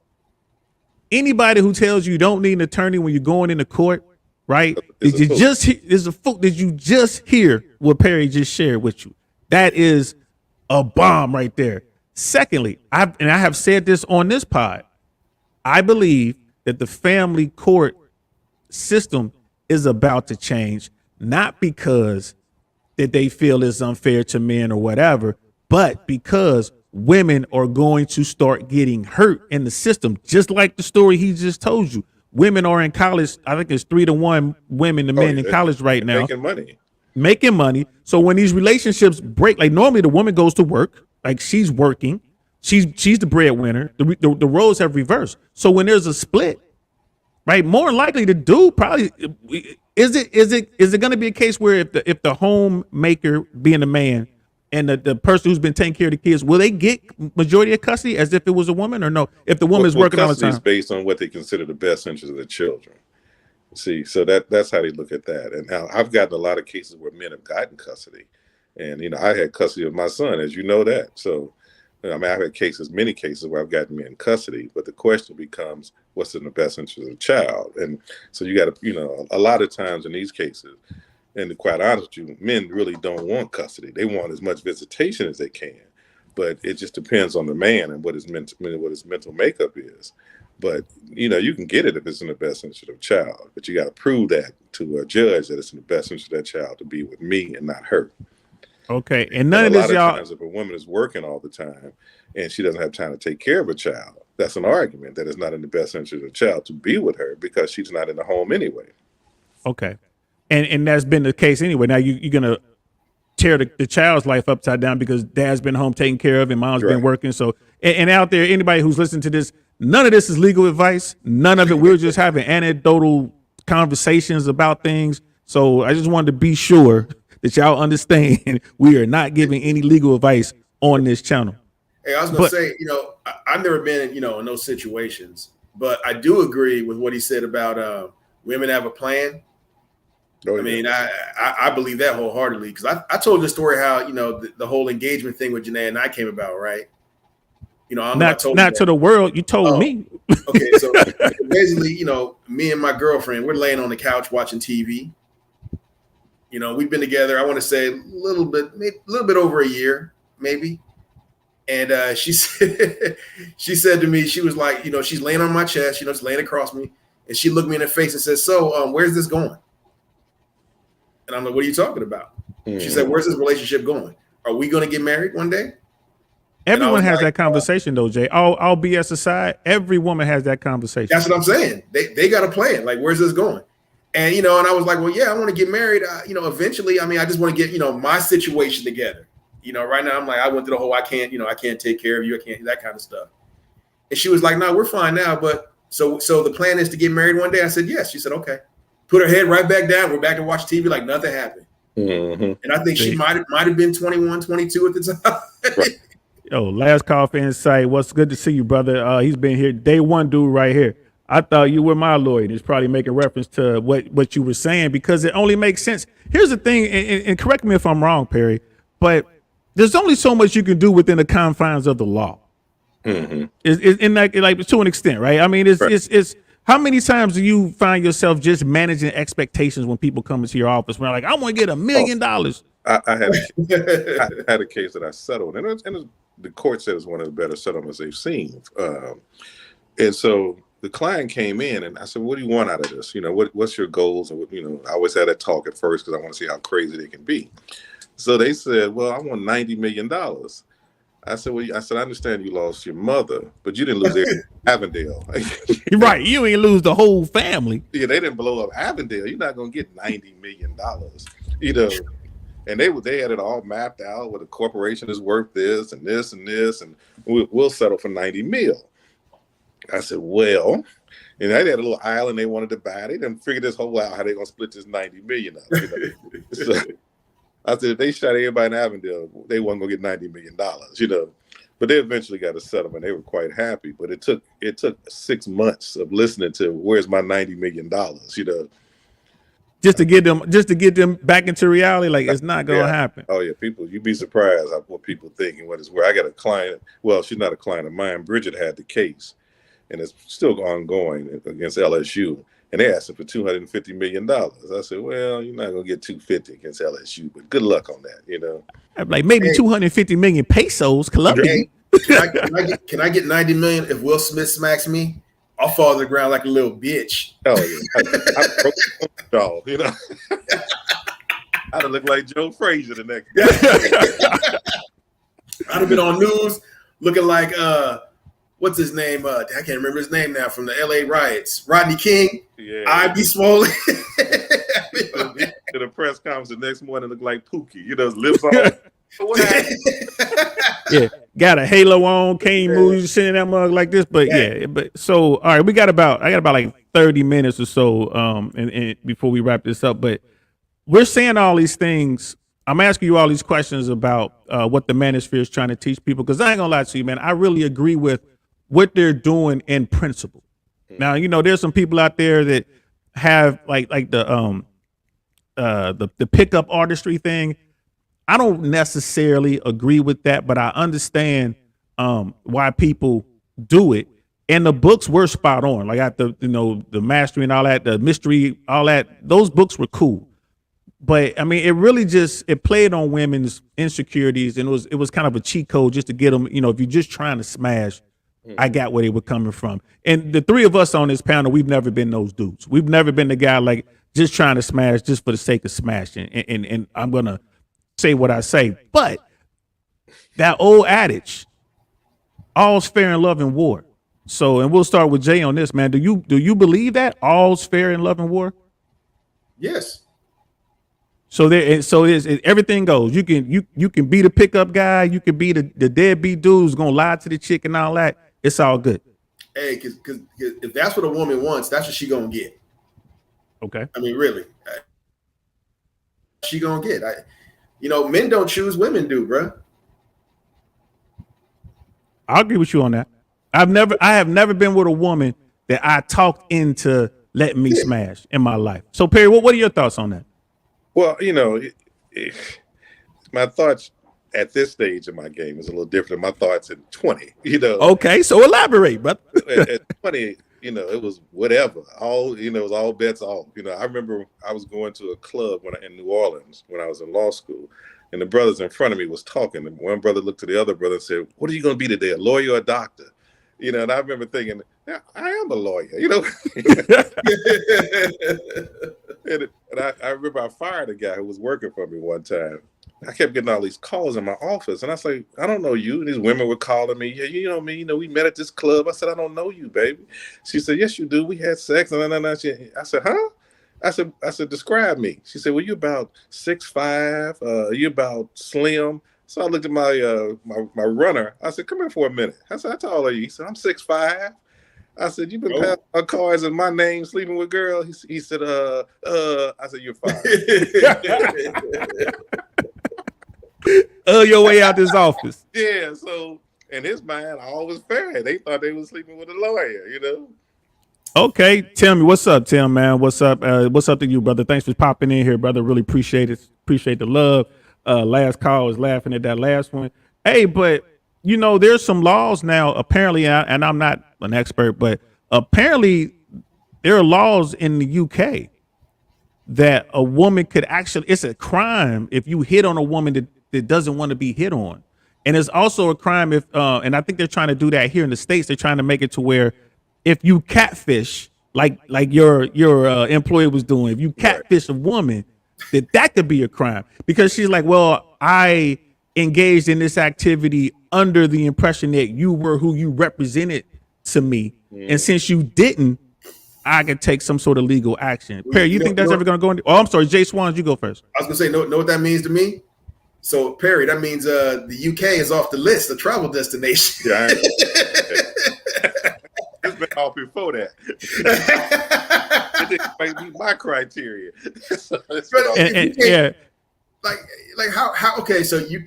anybody who tells you don't need an attorney when you're going into court, right? Did you just hear what Perry just shared with you? That is a bomb right there. Secondly, I have said this on this pod. I believe that the family court system is about to change, not because that they feel it's unfair to men or whatever, but because women are going to start getting hurt in the system, just like the story he just told you. Women are in college. I think it's 3-1 women to men in college right now. Making money. So when these relationships break, like normally the woman goes to work, like she's working. She's the breadwinner. The roles have reversed. So when there's a split, right, more than likely the dude probably is it going to be a case where if the homemaker being the man and the person who's been taking care of the kids, will they get majority of custody as if it was a woman, or no? If the woman's working all the time, is based on what they consider the best interest of the children. See, so that's how they look at that. And now I've gotten a lot of cases where men have gotten custody, and I had custody of my son, as you know that. So, I've had many cases where I've gotten men in custody, but the question becomes, what's in the best interest of the child? And so you got to, a lot of times in these cases. And to be quite honest with you, men really don't want custody. They want as much visitation as they can, but it just depends on the man and what his mental makeup is. But you can get it if it's in the best interest of the child, but you got to prove that to a judge that it's in the best interest of that child to be with me and not her. Okay, and none of this, y'all. A lot of times, if a woman is working all the time and she doesn't have time to take care of a child, that's an argument that it's not in the best interest of the child to be with her because she's not in the home anyway. Okay. And that's been the case anyway. Now you're going to tear the child's life upside down because dad's been home taking care of and mom's been working. So, and out there, anybody who's listening to this, none of this is legal advice. None of it. We're just having anecdotal conversations about things. So I just wanted to be sure that y'all understand we are not giving any legal advice on this channel. Hey, I was gonna say, I've never been, in those situations, but I do agree with what he said about women have a plan. Oh, I mean, I believe that wholeheartedly because I told the story how the whole engagement thing with Janae and I came about, right? I don't know if I told you Not that. to the world. You told me. Okay, so basically, me and my girlfriend, we're laying on the couch watching TV. We've been together. I want to say a little bit over a year, maybe. And she said to me, she was like, she's laying on my chest, she's laying across me, and she looked me in the face and said, "So, where's this going?" And I'm like, "What are you talking about?" She said, "Where's this relationship going? Are we going to get married one day?" Everyone has that conversation, though, Jay. All BS aside, every woman has that conversation. That's what I'm saying. They got a plan. Like, where's this going? And and I was like, well, yeah, I want to get married. Eventually. I mean, I just want to get my situation together. Right now I'm like, I went through the whole I can't take care of you. I can't, that kind of stuff. And she was like, no, we're fine now. But so the plan is to get married one day. I said, yes. She said, okay. Put her head right back down. We're back to watch TV like nothing happened. Mm-hmm. And I think she might have been 21, 22 at the time. Right. Yo, last call for insight. What's good to see you, brother? He's been here day one, dude, right here. I thought you were my lawyer. He's probably making reference to what you were saying because it only makes sense. Here's the thing, and correct me if I'm wrong, Perry, but there's only so much you can do within the confines of the law. Mm-hmm. In like to an extent, right? I mean, it's how many times do you find yourself just managing expectations when people come into your office? When like, I want to get $1 million. I had a case that I settled, and the court said it's one of the better settlements they've seen. And so the client came in, and I said, "What do you want out of this? What's your goals?" And I always had that talk at first because I want to see how crazy they can be. So they said, "Well, I want $90 million." I said, "Well, I understand you lost your mother, but you didn't lose Avondale." You're right. You ain't lose the whole family. Yeah, they didn't blow up Avondale. You're not gonna get $90 million, And they had it all mapped out where the corporation is worth this and this and this, and we'll settle for 90 mil. I said, well, and they had a little island they wanted to buy. They didn't figure this whole out how they're gonna split this 90 million up. So I said if they shot everybody in Avondale, they wasn't gonna get $90 million, But they eventually got a settlement. They were quite happy. But it took 6 months of listening to where's my $90 million, Just to get them back into reality, like it's not gonna happen. Oh yeah, you'd be surprised what people think and what is where. I got a client. Well, she's not a client of mine. Bridget had the case, and it's still ongoing against LSU. And they asked her for $250 million. I said, well, you're not gonna get 250 against LSU, but good luck on that, I'm like maybe 250 million pesos, Colombia. Can I get 90 million if Will Smith smacks me? I'll fall to the ground like a little bitch. Oh yeah, I broke the dog, I'd have looked like Joe Frazier the next day. I'd have been on news looking like what's his name? I can't remember his name now from the LA riots. Rodney King. Yeah. I'd be swollen. To the press conference the next morning, looked like Pookie. His lips on. What happened? Yeah, got a halo on, can't move, sitting that mug like this. But but so all right, I got about like 30 minutes or so, and before we wrap this up. But we're saying all these things. I'm asking you all these questions about what the manosphere is trying to teach people. Because I ain't gonna lie to you, man. I really agree with what they're doing in principle. Now, there's some people out there that have like the pickup artistry thing. I don't necessarily agree with that, but I understand why people do it. And the books were spot on. Like the mastery and all that, the mystery, all that. Those books were cool. But I mean, it really it played on women's insecurities, and it was kind of a cheat code just to get them. If you're just trying to smash, I got where they were coming from. And the three of us on this panel, we've never been those dudes. We've never been the guy like just trying to smash just for the sake of smashing. And I'm gonna say what I say, but that old adage, all's fair in love and war. So, and we'll start with Jay on this, man. Do you believe that all's fair in love and war? Yes. So everything goes. You can be the pickup guy. You can be the deadbeat dude who's gonna lie to the chick and all that. It's all good. Hey, because if that's what a woman wants, that's what she gonna get. Okay. I mean, really, she gonna get. Men don't choose, women do, bro. I agree with you on that. I have never been with a woman that I talked into letting me smash in my life. So Perry, what are your thoughts on that? Well, my thoughts at this stage of my game is a little different than my thoughts at 20. Okay, so elaborate, brother. At 20, it was whatever. It was all bets off. I remember I was going to a club in New Orleans when I was in law school, and the brothers in front of me was talking. And one brother looked to the other brother and said, "What are you going to be today, a lawyer or a doctor?" And I remember thinking, yeah, I am a lawyer, And I remember I fired a guy who was working for me one time. I kept getting all these calls in my office, and I was like, "I don't know you." And these women were calling me, "Yeah, you know me. We met at this club." I said, "I don't know you, baby." She said, "Yes, you do. We had sex." And I said, "Huh?" I said, "Describe me." She said, "Well, you about 6'5". You about slim." So I looked at my runner. I said, "Come here for a minute." I said, "How tall are you?" He said, "I'm 6'5". I said, "You've been passing my cars in my name, sleeping with girls." He said, I said, "You're fired." Your way out this office. Yeah. So in his mind, all was fair. They thought they were sleeping with a lawyer. Okay, Tim, what's up, Tim, man? What's up? What's up to you, brother? Thanks for popping in here, brother. Really appreciate it. Appreciate the love. Last call was laughing at that last one. Hey, but there's some laws now, apparently, and I'm not an expert, but apparently there are laws in the UK that a woman could actually, it's a crime if you hit on a woman that doesn't want to be hit on. And it's also a crime if, and I think they're trying to do that here in the States. They're trying to make it to where if you catfish, like your employee was doing, if you catfish a woman, that could be a crime, because she's like, well, I engaged in this activity under the impression that you were who you represented to me. And since you didn't, I could take some sort of legal action. Perry, you think that's ever going to go in? Oh, I'm sorry, JSwans, you go first. I was going to say, know what that means to me? So, Perry, that means the UK is off the list of travel destination. Yeah. It's been off before that. It didn't make me my criteria. Yeah. Like how? Okay, so you.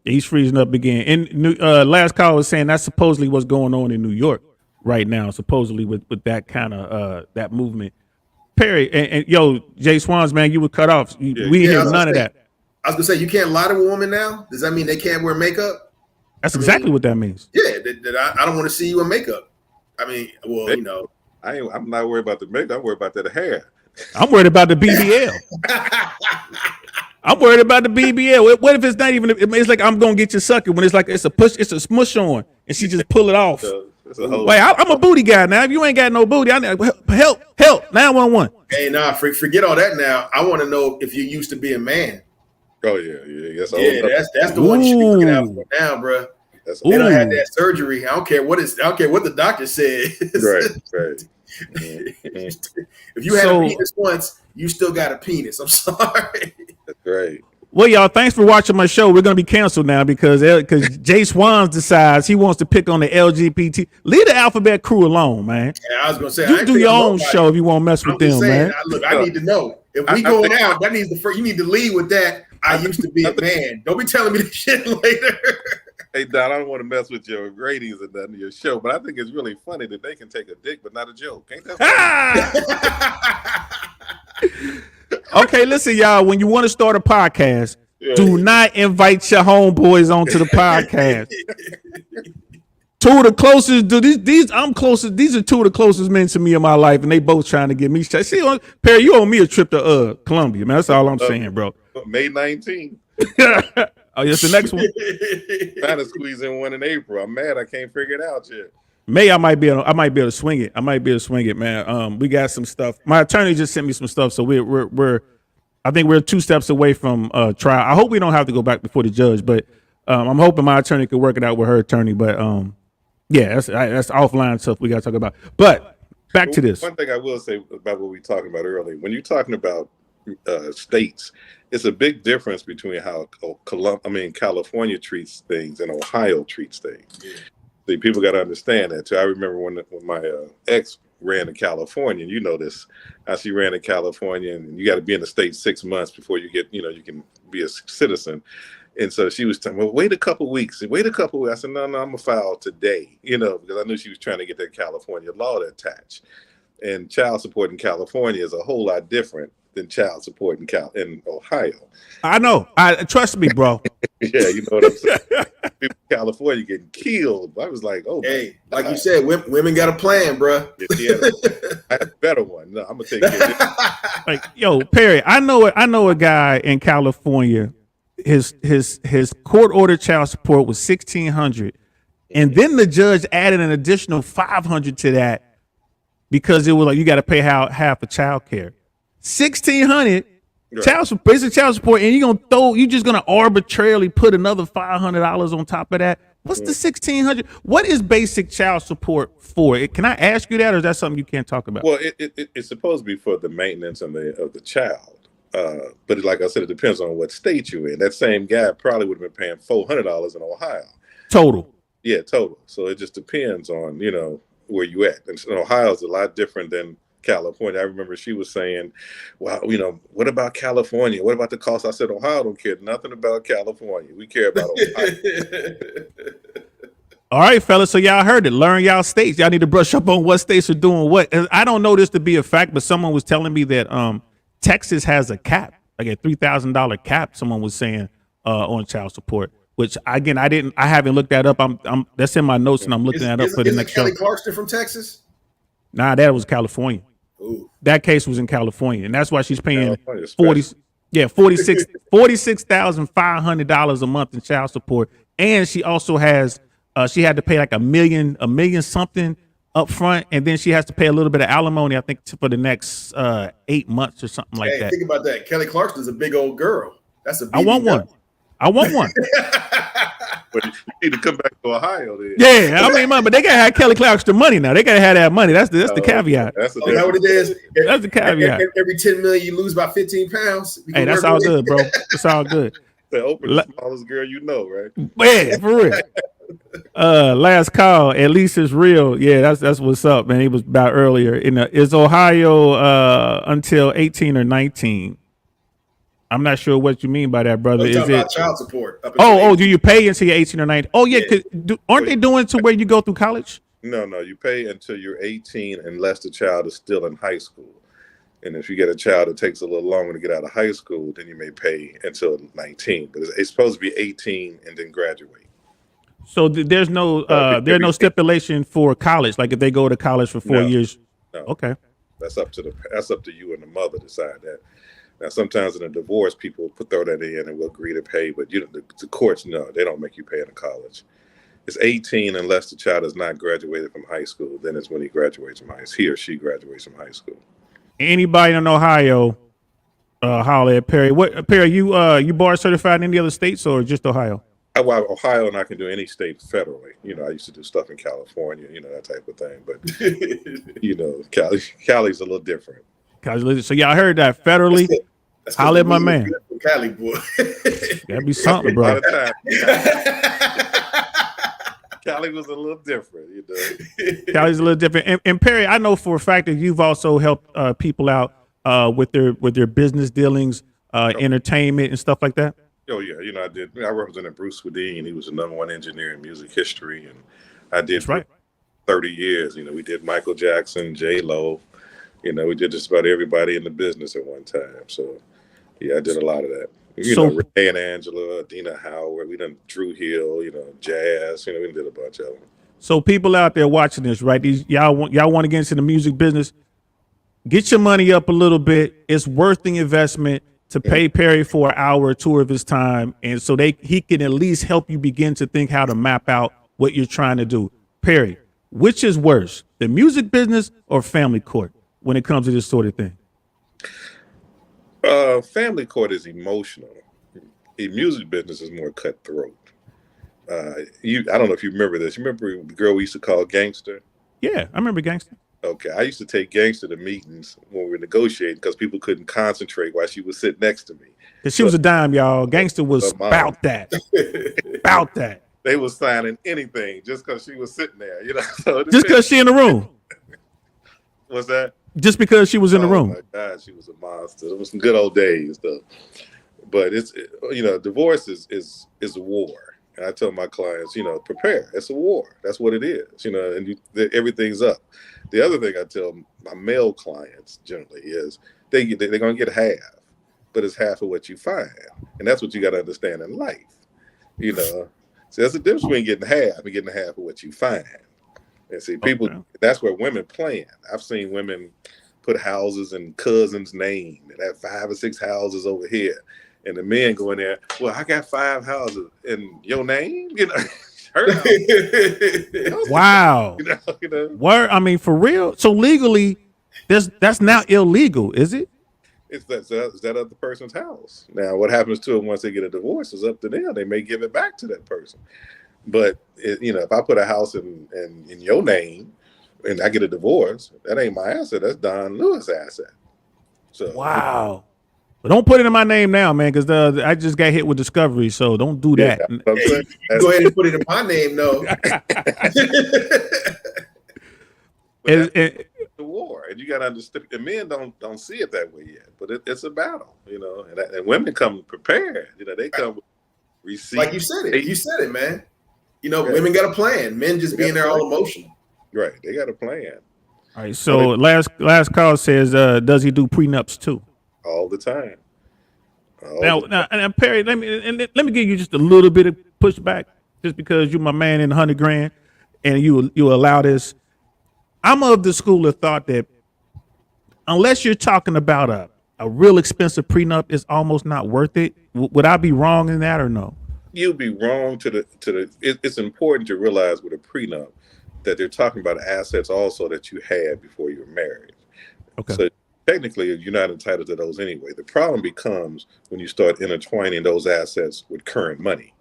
He's freezing up again. And last call was saying that's supposedly what's going on in New York right now, supposedly with that kind of that movement. Perry and yo, JSwans, man, you were cut off. We didn't hear none of that. I was gonna say, you can't lie to a woman now. Does that mean they can't wear makeup? That's exactly what that means. Yeah, I don't want to see you in makeup. I mean, well, I'm not worried about the makeup. I'm worried about that hair. I'm worried about the BBL. I'm worried about the BBL. What if it's not even? It's like I'm gonna get you sucker when it's like it's a smush on, and she just pull it off. Wait, I'm a booty guy now. If you ain't got no booty, I need help 911. Hey, nah, forget all that now. I want to know if you used to be a man. Oh yeah. That's the one you should be looking out for now, bro. They don't have that surgery. I don't care what the doctor said. Right. If you had a penis once, you still got a penis. I'm sorry. That's right. Well, y'all, thanks for watching my show. We're gonna be canceled now because JSwans decides he wants to pick on the LGBT. Leave the alphabet crew alone, man. Yeah, I was gonna say, you do your own show if you want to mess with them, man. I need to know if we going out. That needs you need to lead with that. I used to be a man. Don't be telling me this shit later. Hey, Don, I don't want to mess with your ratings and that in your show, but I think it's really funny that they can take a dick but not a joke. Ain't that funny? Okay, listen, y'all. When you want to start a podcast, do not invite your homeboys onto the podcast. Two of the closest, I'm closest. These are two of the closest men to me in my life, and they both trying to get me shot. See, Perry, you owe me a trip to Colombia, man. That's all I'm saying, bro. May 19th. Oh, yes, the next one. Trying to squeeze in one in April. I'm mad I can't figure it out yet. May I might be able to swing it. Man. We got some stuff. My attorney just sent me some stuff, so I think we're 2 steps away from trial. I hope we don't have to go back before the judge, but I'm hoping my attorney could work it out with her attorney. But yeah, that's offline stuff we got to talk about. But back to this. One thing I will say about what we were talking about earlier, when you're talking about states, it's a big difference between how California treats things and Ohio treats things. Yeah. See, people got to understand that too. I remember when my ex ran to California, and you know this, how she ran to California, and you got to be in the state 6 months before you get, you can be a citizen. And so she was telling me, well, wait a couple weeks. Wait a couple weeks. I said, no, I'm going to file today, because I knew she was trying to get that California law to attach. And child support in California is a whole lot different than child support in Ohio. I know. Trust me, bro. Yeah, you know what I'm saying? People in California getting killed. I was like, oh, hey, like you said, women got a plan, bro. Yeah, I have a better one. No, I'm gonna take care of this. Like, yo, Perry, I know a guy in California. His court ordered child support was $1,600, and then the judge added an additional $500 to that because it was like you got to pay half of child care. $1,600 child support, basic child support, and you're just gonna arbitrarily put another $500 on top of that. What's the $1,600? What is basic child support for? Can I ask you that, or is that something you can't talk about? Well, it's supposed to be for the maintenance of the child. But like I said, it depends on what state you're in. That same guy probably would have been paying $400 in Ohio. Total. Yeah, total. So it just depends on, where you at. And Ohio is a lot different than California. I remember she was saying, well, what about California? What about the cost? I said, Ohio don't care nothing about California. We care about Ohio. All right, fellas. So y'all heard it. Learn y'all states. Y'all need to brush up on what states are doing what. And I don't know this to be a fact, but someone was telling me that Texas has a cap, like a $3,000 cap. Someone was saying on child support, which again I haven't looked that up. I'm that's in my notes and I'm looking that up for the next show. Kelly Clarkson from Texas? Nah, that was California. Ooh. That case was in California, and that's why she's paying $46,500 a month in child support, and she also has she had to pay like a million something up front, and then she has to pay a little bit of alimony, I think, for the next 8 months or something like that. Think about that. Kelly Clarkson's a big old girl. That's a. I want one. But you need to come back to Ohio then. Yeah, I mean, but they gotta have Kelly Clarkson money now. They gotta have that money. That's the caveat. That's what it is. That's the caveat. Every 10 million, you lose about 15 pounds. Hey, that's all good, bro. It's all good. The the smallest girl right? Yeah, for real. Last call. At least it's real. Yeah, that's what's up, man. He was about earlier. Is Ohio until 18 or 19? I'm not sure what you mean by that, brother. Is it child support? Do you pay until you're 18 or 19? Oh yeah, aren't they doing to where you go through college? No, you pay until you're 18 unless the child is still in high school. And if you get a child that takes a little longer to get out of high school, then you may pay until 19. But it's supposed to be 18 and then graduate. So there's no stipulation for college. Like if they go to college for 4 years. No. Okay. That's up to you and the mother to decide that. Now, sometimes in a divorce, people throw that in and will agree to pay, but the courts, no, they don't make you pay in college. It's 18 unless the child has not graduated from high school. Then it's when he graduates from he or she graduates from high school. Anybody in Ohio, holler at Perry. What Perry? You bar certified in any other states or just Ohio? Ohio, and I can do any state federally. I used to do stuff in California, that type of thing. But Cali's a little different. So y'all heard that federally. Holler at my man. Cali boy. That'd be something, bro. Cali was a little different, Cali's a little different. And Perry, I know for a fact that you've also helped people out with their business dealings, entertainment and stuff like that. Oh yeah, I did. I represented Bruce Swedeen. He was the #1 engineer in music history, and I did for 30 years. We did Michael Jackson, J-Lo. We did just about everybody in the business at one time. So, yeah, I did a lot of that. Renee and Angela, Dina Howard, we done Drew Hill, Jazz, we did a bunch of them. So people out there watching this, right? Y'all want to get into the music business? Get your money up a little bit. It's worth the investment to pay Perry for an hour or two of his time, and so he can at least help you begin to think how to map out what you're trying to do. Perry, which is worse, the music business or family court when it comes to this sort of thing? Family court is emotional. The music business is more cutthroat. I don't know if you remember this. You remember the girl we used to call Gangster? Yeah, I remember Gangster. Okay, I used to take Gangster to meetings when we were negotiating because people couldn't concentrate while she was sitting next to me. Because she was a dime, y'all. Gangster was about that. About that. They was signing anything just because she was sitting there, So just because she in the room. What's that? Just because she was in the room. Oh my God, she was a monster. It was some good old days, though. But it's divorce is a war. And I tell my clients, prepare. It's a war. That's what it is. And everything's up. The other thing I tell my male clients generally is they're gonna get half, but it's half of what you find, and that's what you got to understand in life. So there's a difference between getting half and getting half of what you find. And see, people, that's where women plan. I've seen women put houses in cousins' name and have 5 or 6 houses over here. And the men go in there, well, I got 5 houses in your name, her house. Wow. Word, I mean, for real. So legally, that's now illegal, is it? It's that other person's house. Now, what happens to them once they get a divorce is up to them. They may give it back to that person. But if I put a house in your name and I get a divorce, that ain't my asset. That's Don Lewis' asset. So wow. But don't put it in my name now, man, because I just got hit with discovery. So don't do that. Go ahead and put it in my name, though. It's the war, and you got to understand. The men don't see it that way yet, but it's a battle, and women come prepared. They come with receipts. Like you said it. You said it, man. Women got a plan. Men just being there all emotional. Right. They got a plan. All right. So last call says, does he do prenups too? All the time. Now, Perry, let me give you just a little bit of pushback, just because you're my man in $100,000, and you allow this. I'm of the school of thought that unless you're talking about a real expensive prenup, it's almost not worth it. Would I be wrong in that or no? You'd be wrong it's important to realize with a prenup that they're talking about assets also that you had before you were married. Okay. So technically, you're not entitled to those anyway. The problem becomes when you start intertwining those assets with current money.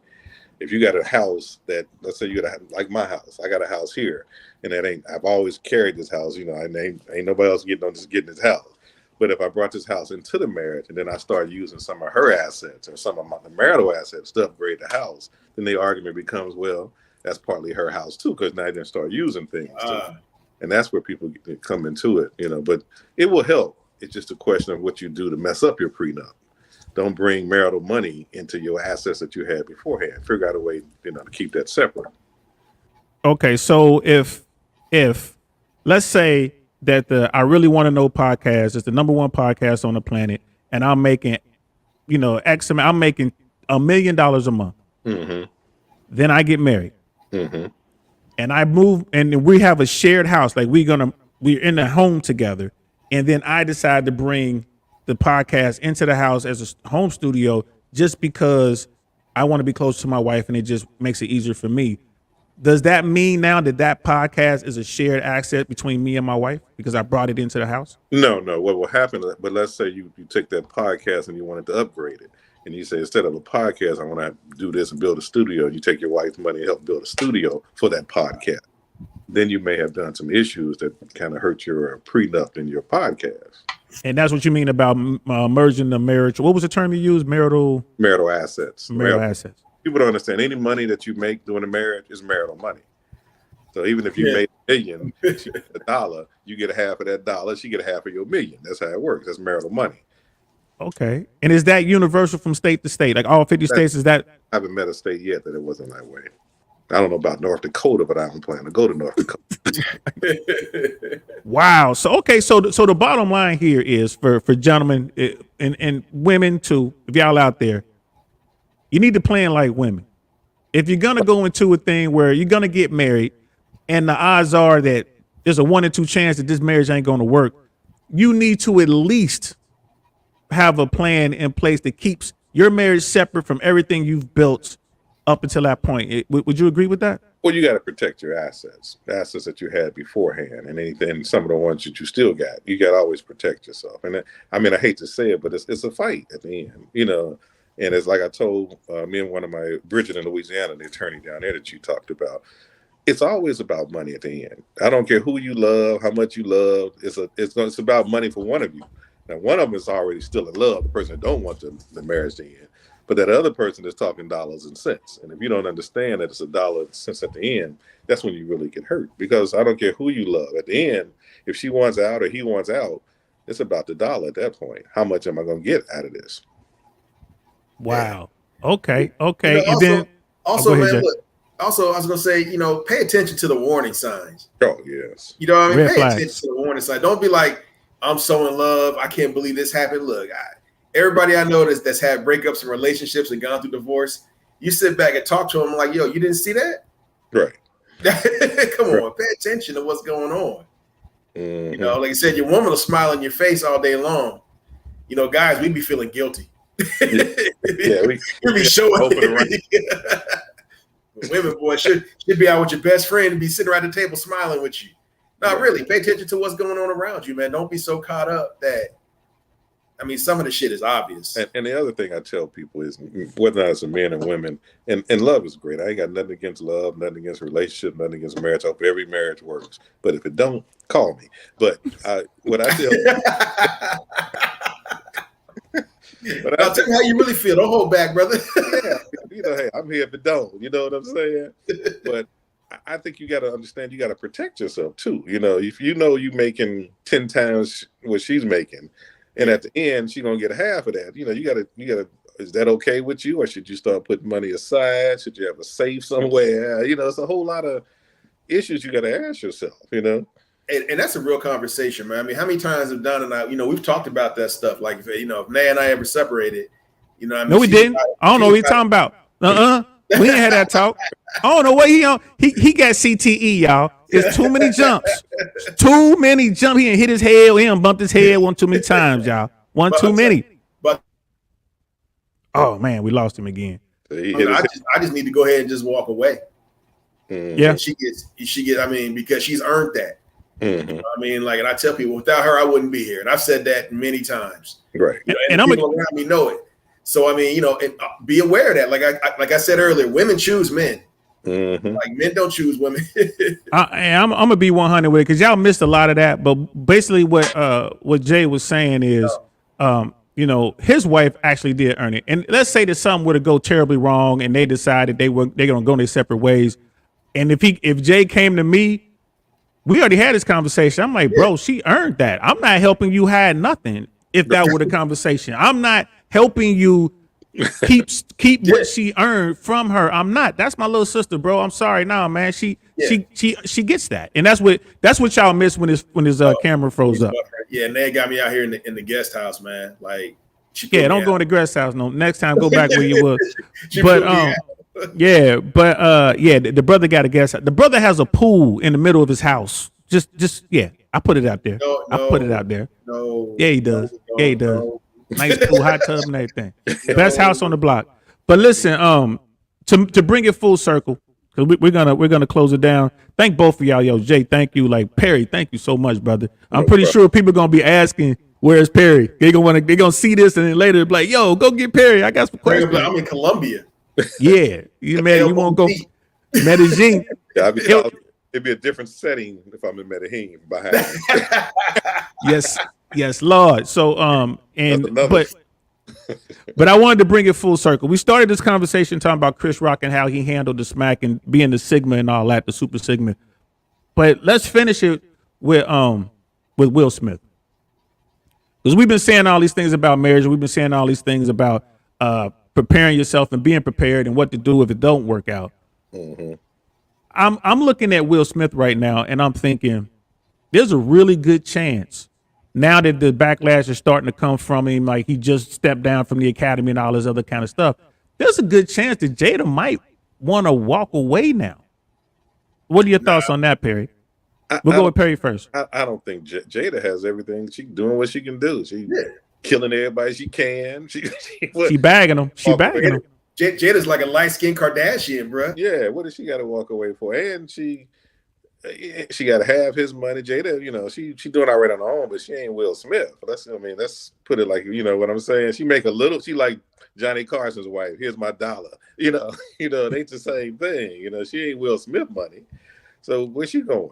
If you got a house that, let's say you got like my house, I got a house here, and I've always carried this house, ain't nobody else getting this house. But if I brought this house into the marriage and then I start using some of her assets or some of the marital assets to upgrade the house, then the argument becomes, well, that's partly her house too, because now they start using things too. And that's where people come into it, but it will help. It's just a question of what you do to mess up your prenup. Don't bring marital money into your assets that you had beforehand. Figure out a way, to keep that separate. Okay, so if let's say that the I Really Want to Know podcast is the #1 podcast on the planet, and I'm making, X amount, I'm making $1 million a month. Mm-hmm. Then I get married. Mm-hmm. And I move, and we have a shared house. Like we're in the home together. And then I decide to bring the podcast into the house as a home studio just because I want to be close to my wife and it just makes it easier for me. Does that mean now that podcast is a shared asset between me and my wife because I brought it into the house? No. What will happen, but let's say you take that podcast and you wanted to upgrade it. And you say, instead of a podcast, I want to do this and build a studio. And you take your wife's money and help build a studio for that podcast. Then you may have done some issues that kind of hurt your prenup in your podcast. And that's what you mean about merging the marriage. What was the term you used? Marital assets. Marital assets. People don't understand any money that you make during a marriage is marital money. So even if you made $1 million, $1, you get half of that dollar. She get half of your $1 million. That's how it works. That's marital money. Okay. And is that universal from state to state? Like all 50 states, is that? I haven't met a state yet that it wasn't that way. I don't know about North Dakota, but I don't plan to go to North Dakota. Wow. So the bottom line here is for gentlemen and women too, if y'all out there, you need to plan like women. If you're gonna go into a thing where you're gonna get married and the odds are that there's a 1 in 2 chance that this marriage ain't gonna work, you need to at least have a plan in place that keeps your marriage separate from everything you've built up until that point. Would you agree with that? Well, you got to protect your assets that you had beforehand, and anything, some of the ones that you still got. You got to always protect yourself. And I hate to say it, but it's a fight at the end, And it's like I told me and one of my Bridget in Louisiana, the attorney down there that you talked about. It's always about money at the end. I don't care who you love, how much you love. It's about money for one of you. Now, one of them is already still in love, the person that don't want the marriage to end. But that other person is talking dollars and cents. And if you don't understand that it's $1 and cents at the end, that's when you really get hurt. Because I don't care who you love. At the end, if she wants out or he wants out, it's about the dollar at that point. How much am I going to get out of this? Wow. Okay. You Okay. know, And also, then also, go ahead, man, Jay. look. Also, I was gonna say, pay attention to the warning signs. Oh yes. You know what I mean? Red Pay attention flags. to the warning signs. Don't be like, I'm so in love. I can't believe this happened. Look, everybody I know that's had breakups and relationships and gone through divorce. You sit back and talk to them like, yo, you didn't see that? Right. Come Right. on, pay attention to what's going on. Mhm. You know, like I said, your woman will smile in your face all day long. You know, guys, we be feeling guilty. Yeah, we be showing. open around. Women, boy, should be out with your best friend and be sitting around the table smiling with you. No, really, pay attention to what's going on around you, man. Don't be so caught up that, I mean, some of the shit is obvious. And the other thing I tell people is, whether it's men and women, and love is great. I ain't got nothing against love, nothing against relationship, nothing against marriage. I hope every marriage works. But if it don't, call me. But what I tell But I'll tell you how you really feel. Don't hold back, brother. yeah, hey, I'm here if it don't. You know what I'm saying? But I think you got to understand, you got to protect yourself too. You know, if you know you making 10 times what she's making, and at the end she's gonna get half of that. You know, you gotta. Is that okay with you, or should you start putting money aside? Should you have a safe somewhere? You know, it's a whole lot of issues you got to ask yourself. You know. And that's a real conversation, man. I mean, how many times have Don and I, we've talked about that stuff. Like, if Nay and I ever separated, I mean, No, we didn't. I don't know what you're talking about. We ain't had that talk. I don't know what he on. He got CTE, y'all. It's too many jumps. Too many jumps. He done hit his head. He done bumped his head one too many times, y'all. One too many. But oh man, we lost him again. I just need to go ahead and just walk away. Yeah. And she gets. I mean, because she's earned that. Mm-hmm. I mean, like, and I tell people, without her, I wouldn't be here. And I've said that many times. Right. And people around me know it. So I mean, and be aware of that. Like I said earlier, women choose men. Mm-hmm. Like, men don't choose women. I'm gonna be 100 with it because y'all missed a lot of that. But basically, what Jay was saying is, his wife actually did earn it. And let's say that something were to go terribly wrong, and they decided they're gonna go their separate ways. And if Jay came to me, we already had this conversation. I'm like, bro, she earned that. I'm not helping you hide nothing. If that were the conversation, I'm not helping you keep what she earned from her. I'm not. That's my little sister, bro. I'm sorry, nah, man. She gets that, and that's what y'all missed when his camera froze up. Yeah, and they got me out here in the guest house, man. Like, don't go in the guest house. No, next time go back where you was. The brother got a guest house. The brother has a pool in the middle of his house. I put it out there. I put it out there. No. Yeah, he does. He does. Nice pool, hot tub, and everything. Best house on the block. But listen, to bring it full circle, because we're gonna close it down. Thank both of y'all, yo. Jay, thank you. Like, Perry, thank you so much, brother. I'm pretty sure people are gonna be asking, where's Perry? They're gonna see this and then later be like, yo, go get Perry. I got some questions. I'm in Colombia. Yeah, you won't go Medellin. Yeah, it'd be a different setting if I'm in Medellin behind. Yes, Lord. So but I wanted to bring it full circle. We started this conversation talking about Chris Rock and how he handled the smack and being the Sigma and all that, the Super Sigma. But let's finish it with Will Smith. Because we've been saying all these things about marriage, we've been saying all these things about preparing yourself and being prepared and what to do if it don't work out. Mm-hmm. I'm looking at Will Smith right now and I'm thinking there's a really good chance now that the backlash is starting to come from him, like he just stepped down from the academy and all this other kind of stuff. There's a good chance that Jada might want to walk away now. What are your thoughts on that, Perry? We'll go with Perry first. I don't think Jada has everything. She's doing what she can do. She's killing everybody she can. She bagging them. She bagging them. Jada's like a light-skinned Kardashian, bro. Yeah, what does she got to walk away for? And she got to have his money. Jada, she doing all right on her own, but she ain't Will Smith. Let's put it like, what I'm saying. She make a little. She like Johnny Carson's wife. Here's my dollar. It ain't the same thing. She ain't Will Smith money. So where's she going?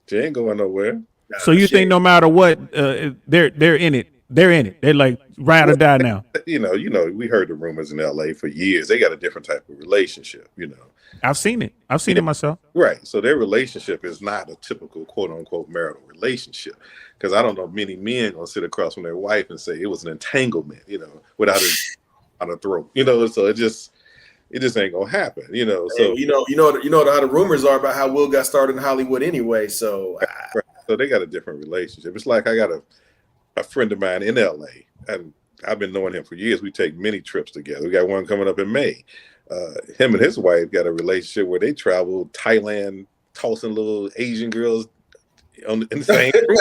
She ain't going nowhere. So you think no matter what, they're in it. They're in it. They're like ride or die now. We heard the rumors in LA for years. They got a different type of relationship, I've seen it. I've seen it myself. Right. So their relationship is not a typical quote unquote marital relationship. Because I don't know many men gonna sit across from their wife and say it was an entanglement, without down the throat, so it just ain't gonna happen, so Hey, how the rumors are about how Will got started in Hollywood anyway. So right. So they and different relationship. It's like I got a friend of mine in LA, and I've been knowing him for years. We take many trips together. We got one coming up in May. Him and his wife got a relationship where they travel Thailand, tossing little Asian girls in the same room.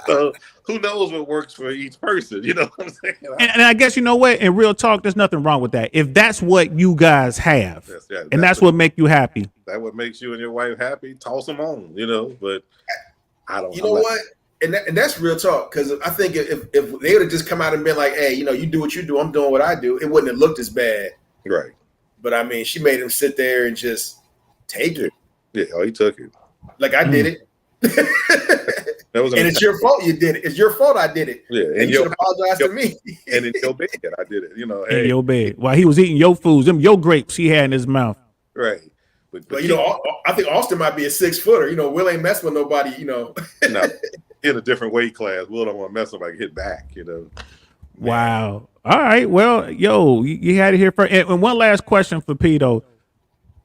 So who knows what works for each person? You know what I'm saying? And I guess you know what? In real talk, there's nothing wrong with that. If that's what you guys have, that's what make you happy. That what makes you and your wife happy. Toss them on, But I don't. You know what? And that's real talk, because I think if they would have just come out and been like, hey, you do what you do, I'm doing what I do, it wouldn't have looked as bad. Right. But I mean, she made him sit there and just take it. Yeah, he took it. Like I did it. And it's your fault you did it. It's your fault I did it. Yeah, and you should apologize to me. And in your bed, I did it. In your bed, while he was eating your foods, them your grapes he had in his mouth. Right. But I think Austin might be a 6-footer. Will ain't mess with nobody. No, in a different weight class. Will don't want to mess with somebody, hit back. Wow. All right. Well, you had it here first. And one last question for Pito.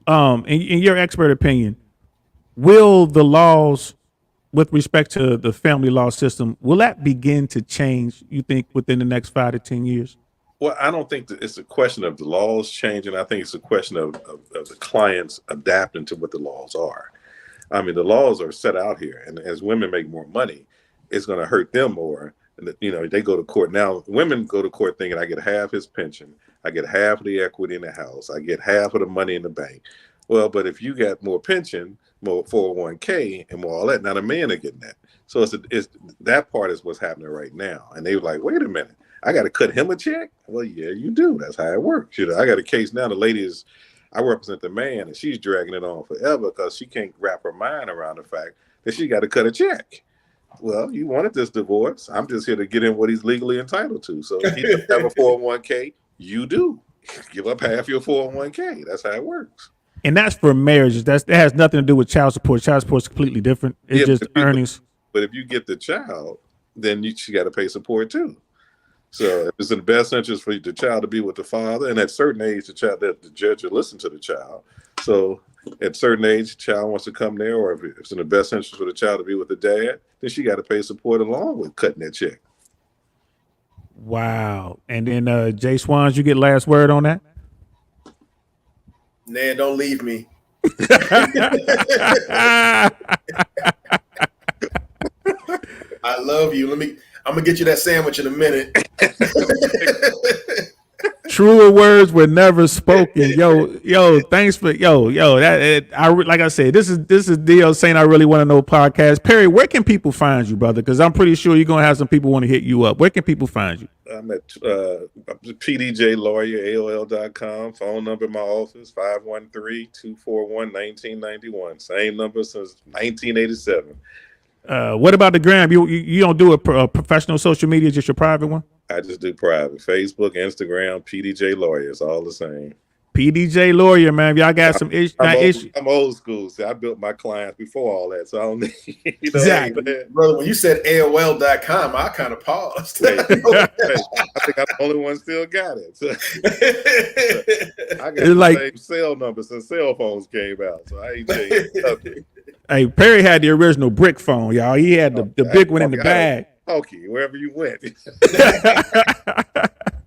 In your expert opinion, will the laws with respect to the family law system, will that begin to change, you think, within the next 5 to 10 years? Well, I don't think that it's a question of the laws changing. I think it's a question of the clients adapting to what the laws are. I mean, the laws are set out here, and as women make more money, it's going to hurt them more. And they go to court now. Women go to court thinking, I get half his pension, I get half of the equity in the house, I get half of the money in the bank. Well, but if you got more pension, more 401k, and more all that, now the men are getting that. So it's that part is what's happening right now. And they were like, wait a minute, I got to cut him a check? Well, yeah, you do. That's how it works. I got a case now. The lady I represent the man, and she's dragging it on forever because she can't wrap her mind around the fact that she got to cut a check. Well, you wanted this divorce. I'm just here to get him what he's legally entitled to. So if he doesn't have a 401k, you do. Give up half your 401k. That's how it works. And that's for marriages. That has nothing to do with child support. Child support is completely different. It's just earnings. But if you get the child, then she got to pay support too. So if it's in the best interest for the child to be with the father, and at a certain age, the judge will listen to the child. So at a certain age, the child wants to come there, or if it's in the best interest for the child to be with the dad, then she got to pay support along with cutting that check. Wow. And then JSwans, you get last word on that? Nah, don't leave me. I love you. I'm gonna get you that sandwich in a minute. Truer words were never spoken. Thanks for like I said, this is D.L. saying I really want to know podcast. Perry, where can people find you, brother? Because I'm pretty sure you're gonna have some people want to hit you up. Where can people find you? I'm at pdjlawyer.aol.com. Phone number in my office, 513-241-1991. Same number since 1987. What about the gram? You don't do a professional social media, just your private one? I just do private. Facebook, Instagram, PDJ Lawyer. It's all the same. PDJ Lawyer, man. Y'all got some issues. I'm old school. See, I built my clients before all that, so I don't need. Exactly, brother. When you said AOL.com, I kind of paused. Hey, I think I'm the only one still got it. So, I got the same cell number since cell phones came out, so I ain't changed nothing. Hey, Perry had the original brick phone, y'all. He had the big one in the bag. Okay, wherever you went.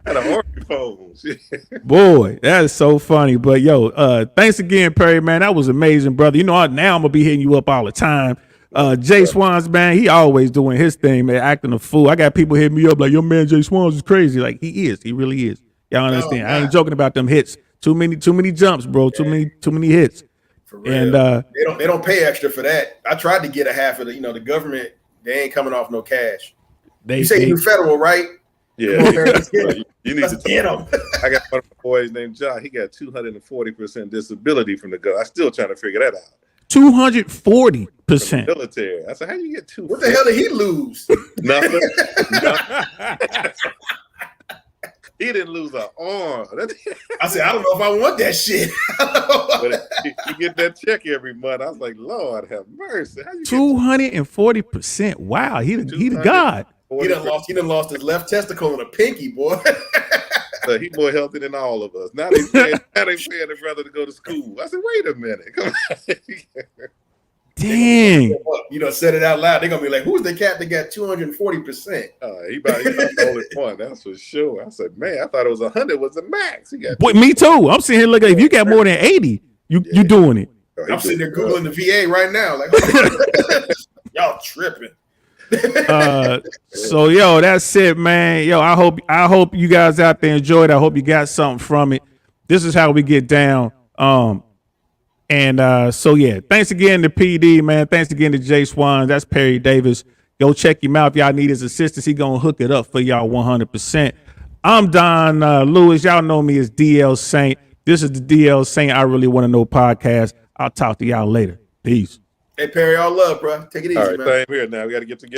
Had an orange phone. Boy, that is so funny. But thanks again, Perry, man. That was amazing, brother. Now I'm gonna be hitting you up all the time. JSwans, man, he always doing his thing, man, acting a fool. I got people hitting me up like, your man JSwans is crazy. Like he is. He really is. Y'all understand? I ain't joking about them hits. Too many jumps, bro. Too many hits. For real. And they don't pay extra for that. I tried to get a half of the government. They ain't coming off no cash. You say you federal, right? Yeah. You need Let's to get them. I got one of my boys named John. He got 240% disability from the government. I'm still trying to figure that out. 240%. Military. I said, how do you get 240? What the hell did he lose? Nothing. He didn't lose an arm. I said, I don't know if I want that shit. But you get that check every month. I was like, Lord have mercy. 240%. Wow, he the god. He done lost his left testicle and a pinky, boy. He more healthy than all of us. Now they paying the brother to go to school. I said, wait a minute. Come on. Dang. You know, said it out loud. They're gonna be like, "Who's the cat that got 240%?" He about the only point. That's for sure. I said, man, I thought it was 100 was the max. He got. Boy, me too. I'm sitting here looking. If you got more than 80, you doing it. I'm sitting there googling the VA right now. Like, y'all tripping. So yo, that's it, man. Yo, I hope you guys out there enjoyed. I hope you got something from it. This is how we get down. So yeah, thanks again to PD, man. Thanks again to JSwans. That's Perry Davis. Go check him out if y'all need his assistance. He gonna hook it up for y'all 100%. I'm Don Lewis. Y'all know me as DL Saint. This is the DL Saint I Really Want to Know podcast. I'll talk to y'all later. Peace. Hey Perry, all love, bro. Take it easy, All right, man. same here now. We got to get together.